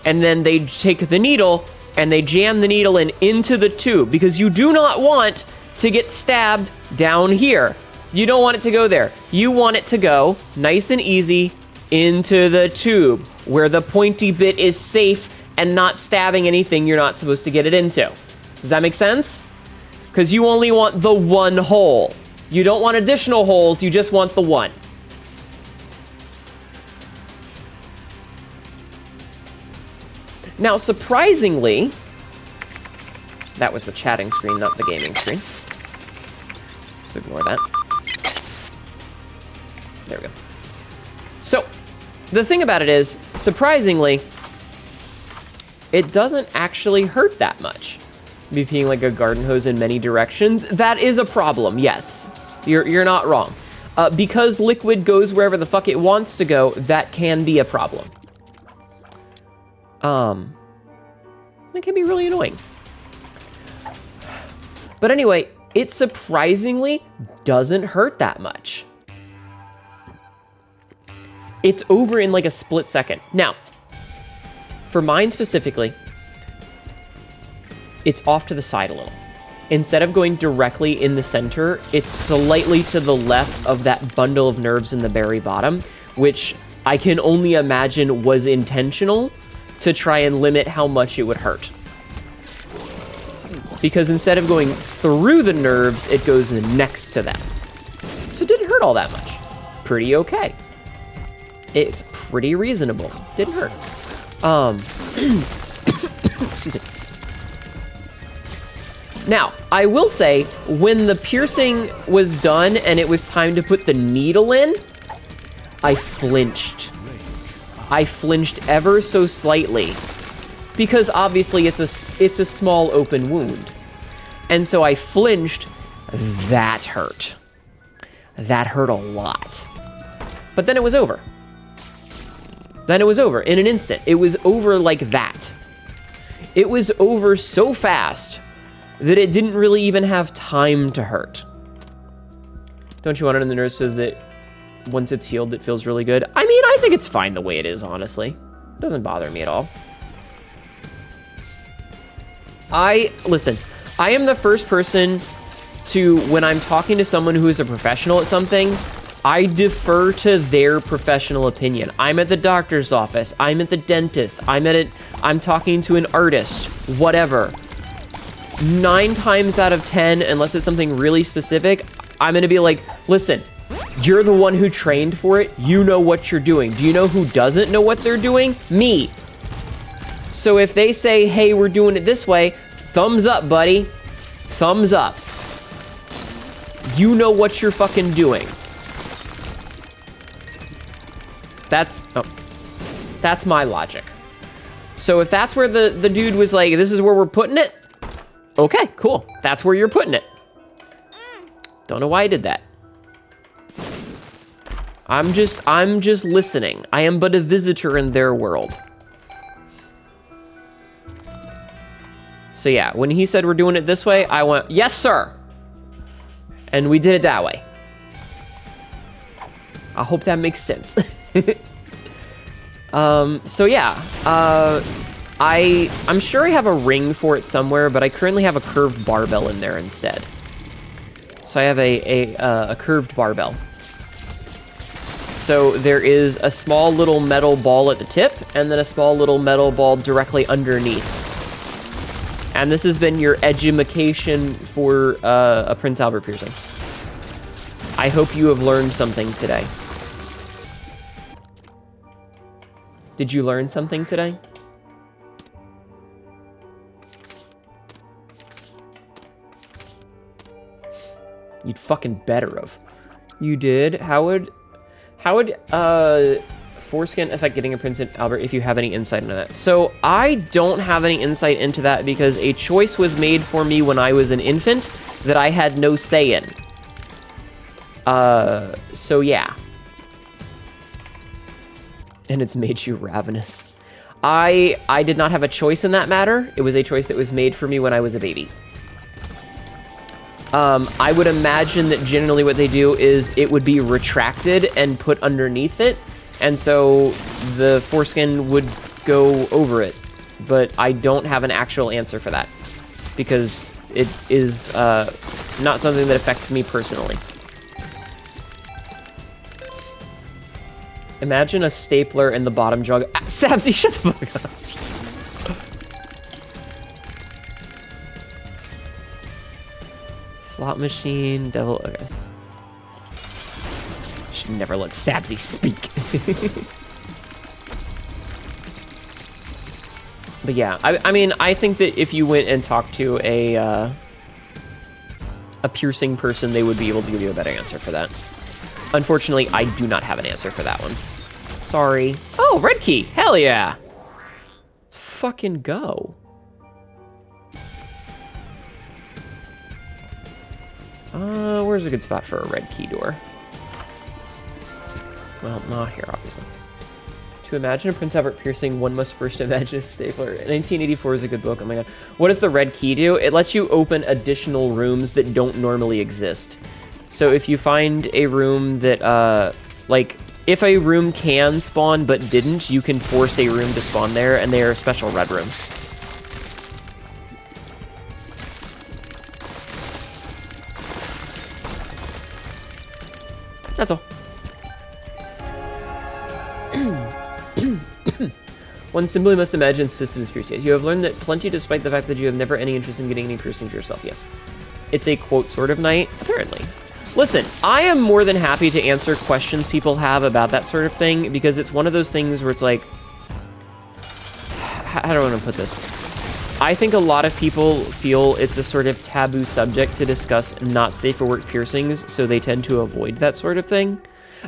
and then they take the needle and they jam the needle into the tube, because you do not want to get stabbed down here. You don't want it to go there. You want it to go nice and easy into the tube where the pointy bit is safe and not stabbing anything you're not supposed to get it into. Does that make sense? Because you only want the one hole. You don't want additional holes, you just want the one. Now, surprisingly, that was the chatting screen, not the gaming screen. So ignore that. There we go. So, the thing about it is, surprisingly, it doesn't actually hurt that much. Being like a garden hose in many directions, that is a problem, yes. You're not wrong. Because liquid goes wherever the fuck it wants to go, that can be a problem. It can be really annoying. But anyway, it surprisingly doesn't hurt that much. It's over in like a split second. Now, for mine specifically, it's off to the side a little. Instead of going directly in the center, it's slightly to the left of that bundle of nerves in the very bottom, which I can only imagine was intentional to try and limit how much it would hurt. Because instead of going through the nerves, it goes next to them. So it didn't hurt all that much. Pretty okay. It's pretty reasonable. Didn't hurt. Excuse me. Now, I will say, when the piercing was done and it was time to put the needle in, I flinched. I flinched ever so slightly. Because obviously it's a small open wound. And so I flinched. That hurt. That hurt a lot. But then it was over. Then it was over in an instant. It was over like that. It was over so fast that it didn't really even have time to hurt. Don't you want it in the nurse so that once it's healed, it feels really good? I mean, I think it's fine the way it is, honestly. It doesn't bother me at all. Listen, I am the first person to, when I'm talking to someone who is a professional at something, I defer to their professional opinion. I'm at the doctor's office. I'm at the dentist. I'm talking to an artist, whatever. 9 times out of 10, unless it's something really specific, I'm gonna be like, listen, you're the one who trained for it. You know what you're doing. Do you know who doesn't know what they're doing? Me. So if they say, hey, we're doing it this way, thumbs up, buddy. Thumbs up. You know what you're fucking doing. That's my logic. So if that's where the dude was like, this is where we're putting it, okay, cool. That's where you're putting it. Don't know why I did that. I'm just listening. I am but a visitor in their world. So yeah, when he said we're doing it this way, I went, yes, sir. And we did it that way. I hope that makes sense. So yeah, I'm sure I have a ring for it somewhere, but I currently have a curved barbell in there instead. So I have a curved barbell. So there is a small little metal ball at the tip, and then a small little metal ball directly underneath. And this has been your edumacation for a Prince Albert piercing. I hope you have learned something today. Did you learn something today? You'd fucking better have. You did? How would foreskin affect getting a Prince Albert if you have any insight into that? So I don't have any insight into that because a choice was made for me when I was an infant that I had no say in. So yeah. And it's made you ravenous. I did not have a choice in that matter. It was a choice that was made for me when I was a baby. I would imagine that generally what they do is it would be retracted and put underneath it, and so the foreskin would go over it. But I don't have an actual answer for that, because it is not something that affects me personally. Imagine a stapler in the bottom jug. Ah, Sabsy, shut the fuck up. Slot machine, devil, okay. Should never let Sabsy speak. But yeah, I mean, I think that if you went and talked to a piercing person, they would be able to give you a better answer for that. Unfortunately, I do not have an answer for that one. Sorry. Oh, red key. Hell yeah. Let's fucking go. Where's a good spot for a red key door? Well, not here, obviously. To imagine a Prince Albert piercing, one must first imagine a stapler. 1984 is a good book. Oh my god. What does the red key do? It lets you open additional rooms that don't normally exist. So if you find a room that, like, if a room can spawn but didn't, you can force a room to spawn there, and they are special red rooms. That's all. One simply must imagine systems piercings. You have learned that plenty despite the fact that you have never any interest in getting any piercings yourself. Yes. It's a quote sort of night, apparently. Listen, I am more than happy to answer questions people have about that sort of thing, because it's one of those things where it's like, how do I want to put this? I think a lot of people feel it's a sort of taboo subject to discuss not safe for work piercings, so they tend to avoid that sort of thing.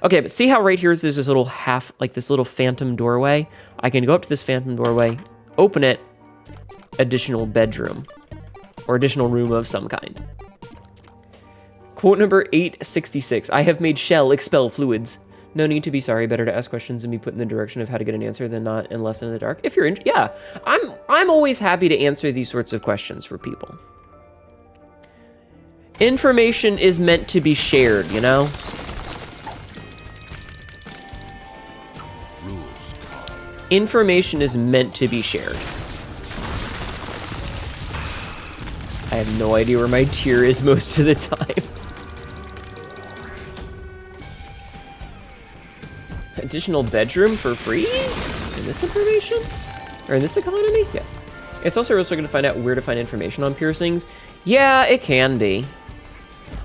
Okay, but see how right here is there's this little this little phantom doorway? I can go up to this phantom doorway, open it, additional bedroom, or additional room of some kind. Quote number 866, I have made shell expel fluids. No need to be sorry, better to ask questions and be put in the direction of how to get an answer than not and left in the dark. If you're in, yeah, I'm always happy to answer these sorts of questions for people. Information is meant to be shared, you know? Information is meant to be shared. I have no idea where my tier is most of the time. Additional bedroom for free? In this information? Or in this economy? Yes. It's also really going to find out where to find information on piercings. Yeah, it can be.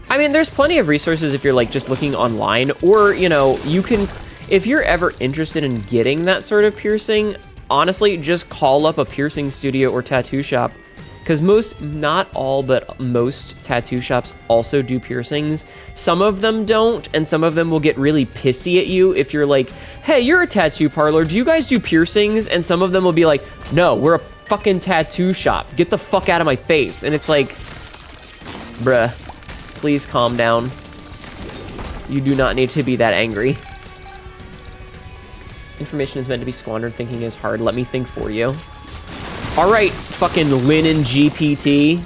I mean, there's plenty of resources if you're like just looking online, or, you know, you can, if you're ever interested in getting that sort of piercing, honestly, just call up a piercing studio or tattoo shop. Because most, not all, but most tattoo shops also do piercings. Some of them don't, and some of them will get really pissy at you if you're like, hey, you're a tattoo parlor, do you guys do piercings? And some of them will be like, no, we're a fucking tattoo shop. Get the fuck out of my face. And it's like, bruh, please calm down. You do not need to be that angry. Information is meant to be squandered, thinking is hard. Let me think for you. All right, fucking Linen GPT. You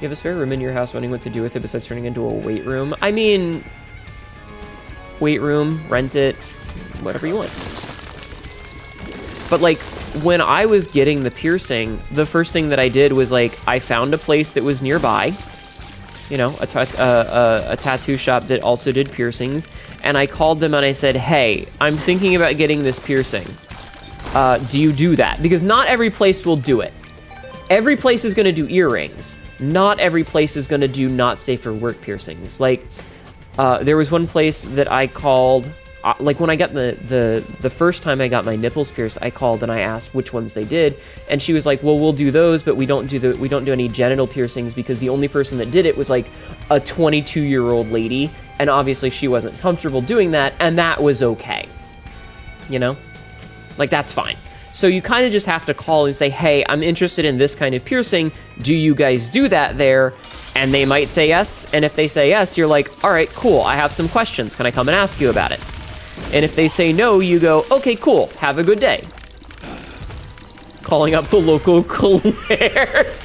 have a spare room in your house, wondering what to do with it besides turning into a weight room? I mean, weight room, rent it, whatever you want. But like, when I was getting the piercing, the first thing that I did was like, I found a place that was nearby, you know, a tattoo shop that also did piercings, and I called them and I said, hey, I'm thinking about getting this piercing. Do you do that? Because not every place will do it. Every place is going to do earrings. Not every place is going to do not safe for work piercings. Like, there was one place that I called, like when I got the first time I got my nipples pierced, I called and I asked which ones they did, and she was like, well, we'll do those, but we don't do any genital piercings, because the only person that did it was like a 22-year-old lady, and obviously she wasn't comfortable doing that, and that was okay. You know? Like, that's fine. So you kind of just have to call and say, hey, I'm interested in this kind of piercing. Do you guys do that there? And they might say yes. And if they say yes, you're like, all right, cool. I have some questions. Can I come and ask you about it? And if they say no, you go, okay, cool. Have a good day. Calling up the local Claire's.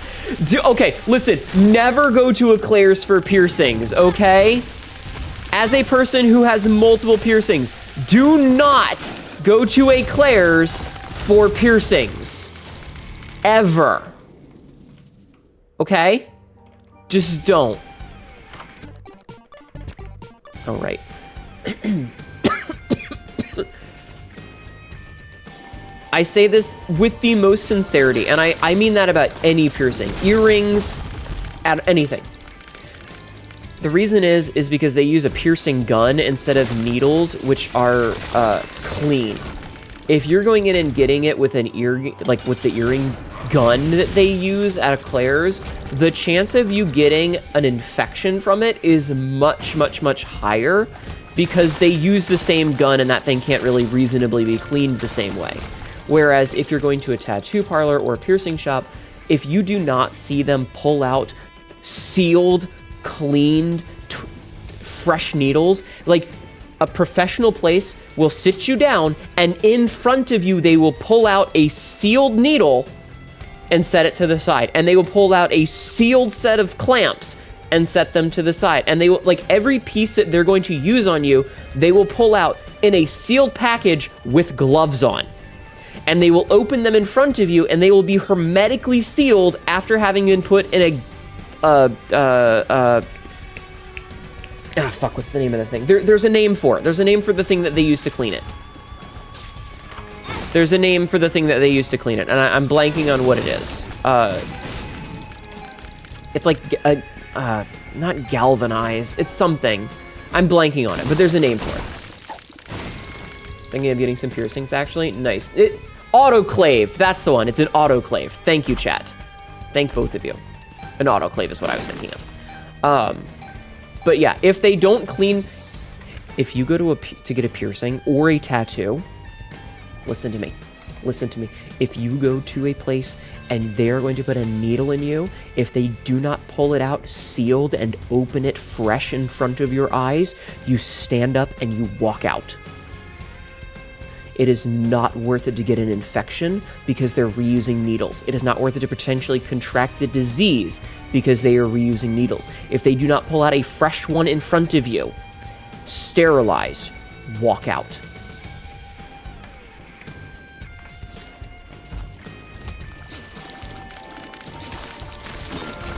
Okay, listen, never go to a Claire's for piercings, okay? As a person who has multiple piercings, do not go to a Claire's for piercings. Ever. Okay? Just don't. All right. I say this with the most sincerity, and I mean that about any piercing. Earrings, anything. The reason is because they use a piercing gun instead of needles, which are clean. If you're going in and getting it with an with the earring gun that they use at Claire's, the chance of you getting an infection from it is much, much, much higher because they use the same gun and that thing can't really reasonably be cleaned the same way. Whereas if you're going to a tattoo parlor or a piercing shop, if you do not see them pull out sealed, cleaned, fresh needles, like a professional place will sit you down and in front of you, they will pull out a sealed needle and set it to the side. And they will pull out a sealed set of clamps and set them to the side. And they will, like every piece that they're going to use on you, they will pull out in a sealed package with gloves on. And they will open them in front of you and they will be hermetically sealed after having been put in a, fuck, what's the name of the thing? There's a name for it. There's a name for the thing that they use to clean it. There's a name for the thing that they use to clean it, and I'm blanking on what it is. It's like, not galvanized. It's something. I'm blanking on it, but there's a name for it. Thinking of getting some piercings, actually. Nice. Autoclave. That's the one. It's an autoclave. Thank you, chat. Thank both of you. An autoclave is what I was thinking of. But yeah, if they don't clean... If you go to get a piercing or a tattoo... Listen to me. Listen to me. If you go to a place and they're going to put a needle in you, if they do not pull it out sealed and open it fresh in front of your eyes, you stand up and you walk out. It is not worth it to get an infection because they're reusing needles. It is not worth it to potentially contract the disease because they are reusing needles. If they do not pull out a fresh one in front of you, sterilized, walk out.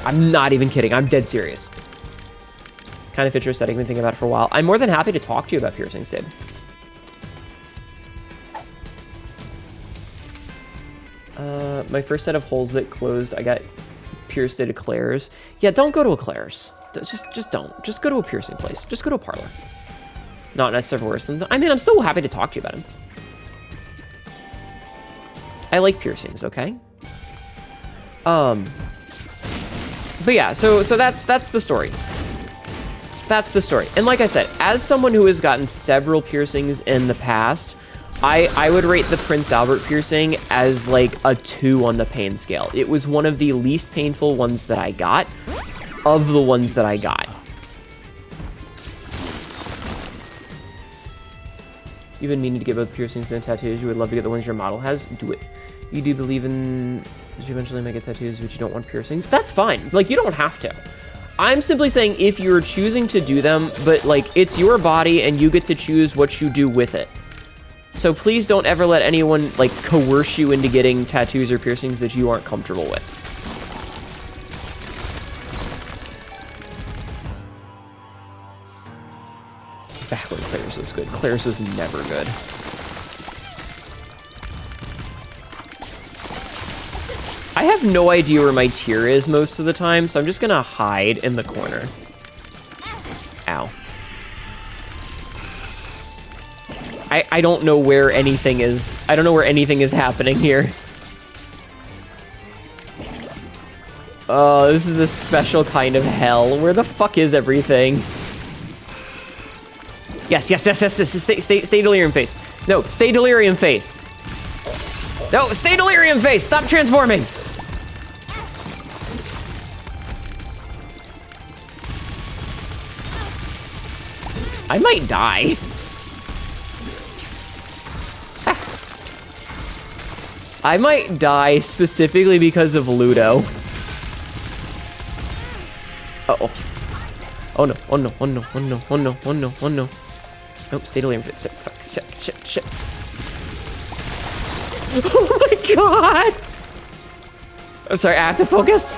I'm not even kidding. I'm dead serious. Kind of interesting. I've been thinking about it for a while. I'm more than happy to talk to you about piercings, Dib. My first set of holes that closed, I got pierced at Claire's. Yeah, don't go to a Claire's. Just don't. Just go to a piercing place. Just go to a parlor. Not necessarily worse than... I mean, I'm still happy to talk to you about them. I like piercings, okay? But yeah, so that's the story. That's the story. And like I said, as someone who has gotten several piercings in the past, I would rate the Prince Albert piercing as like a 2 on the pain scale. It was one of the least painful ones that I got, of the ones that I got. You've been meaning to get both piercings and tattoos. You would love to get the ones your model has. Do it. You do believe in... Did you eventually make it tattoos, but you don't want piercings? That's fine. Like, you don't have to. I'm simply saying if you're choosing to do them, but like, it's your body and you get to choose what you do with it. So please don't ever let anyone like coerce you into getting tattoos or piercings that you aren't comfortable with. Back when Claire's was good. Claire's was never good. I have no idea where my tier is most of the time, so I'm just gonna hide in the corner. Ow. I don't know where anything is. I don't know where anything is happening here. Oh, this is a special kind of hell. Where the fuck is everything? Yes. Stay delirium face. No, stay delirium face. No, stay delirium face. Stop transforming. I might die. I might die specifically because of Ludo. Uh-oh. Oh no, oh no, oh no, oh no, oh no, oh no, oh no. Nope, stay delirium. Fuck, shit. Oh my god! I'm sorry, I have to focus.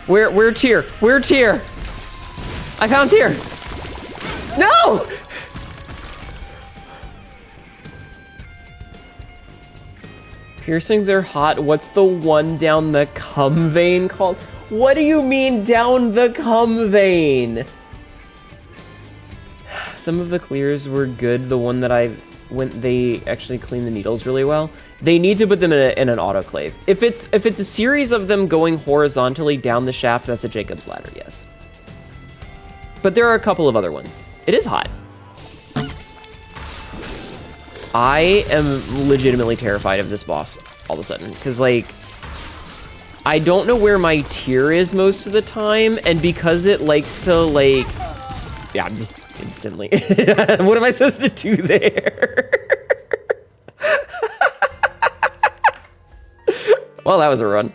Where tier? Where tier? I found tier. No! Piercings are hot. What's the one down the cum vein called? What do you mean down the cum vein? Some of the clears were good. The one that they actually clean the needles really well. They need to put them in an autoclave. If it's a series of them going horizontally down the shaft, that's a Jacob's ladder, yes. But there are a couple of other ones. It is hot. I am legitimately terrified of this boss all of a sudden, because, like, I don't know where my tier is most of the time, and because it likes to, like, yeah, just instantly. What am I supposed to do there? Well, that was a run.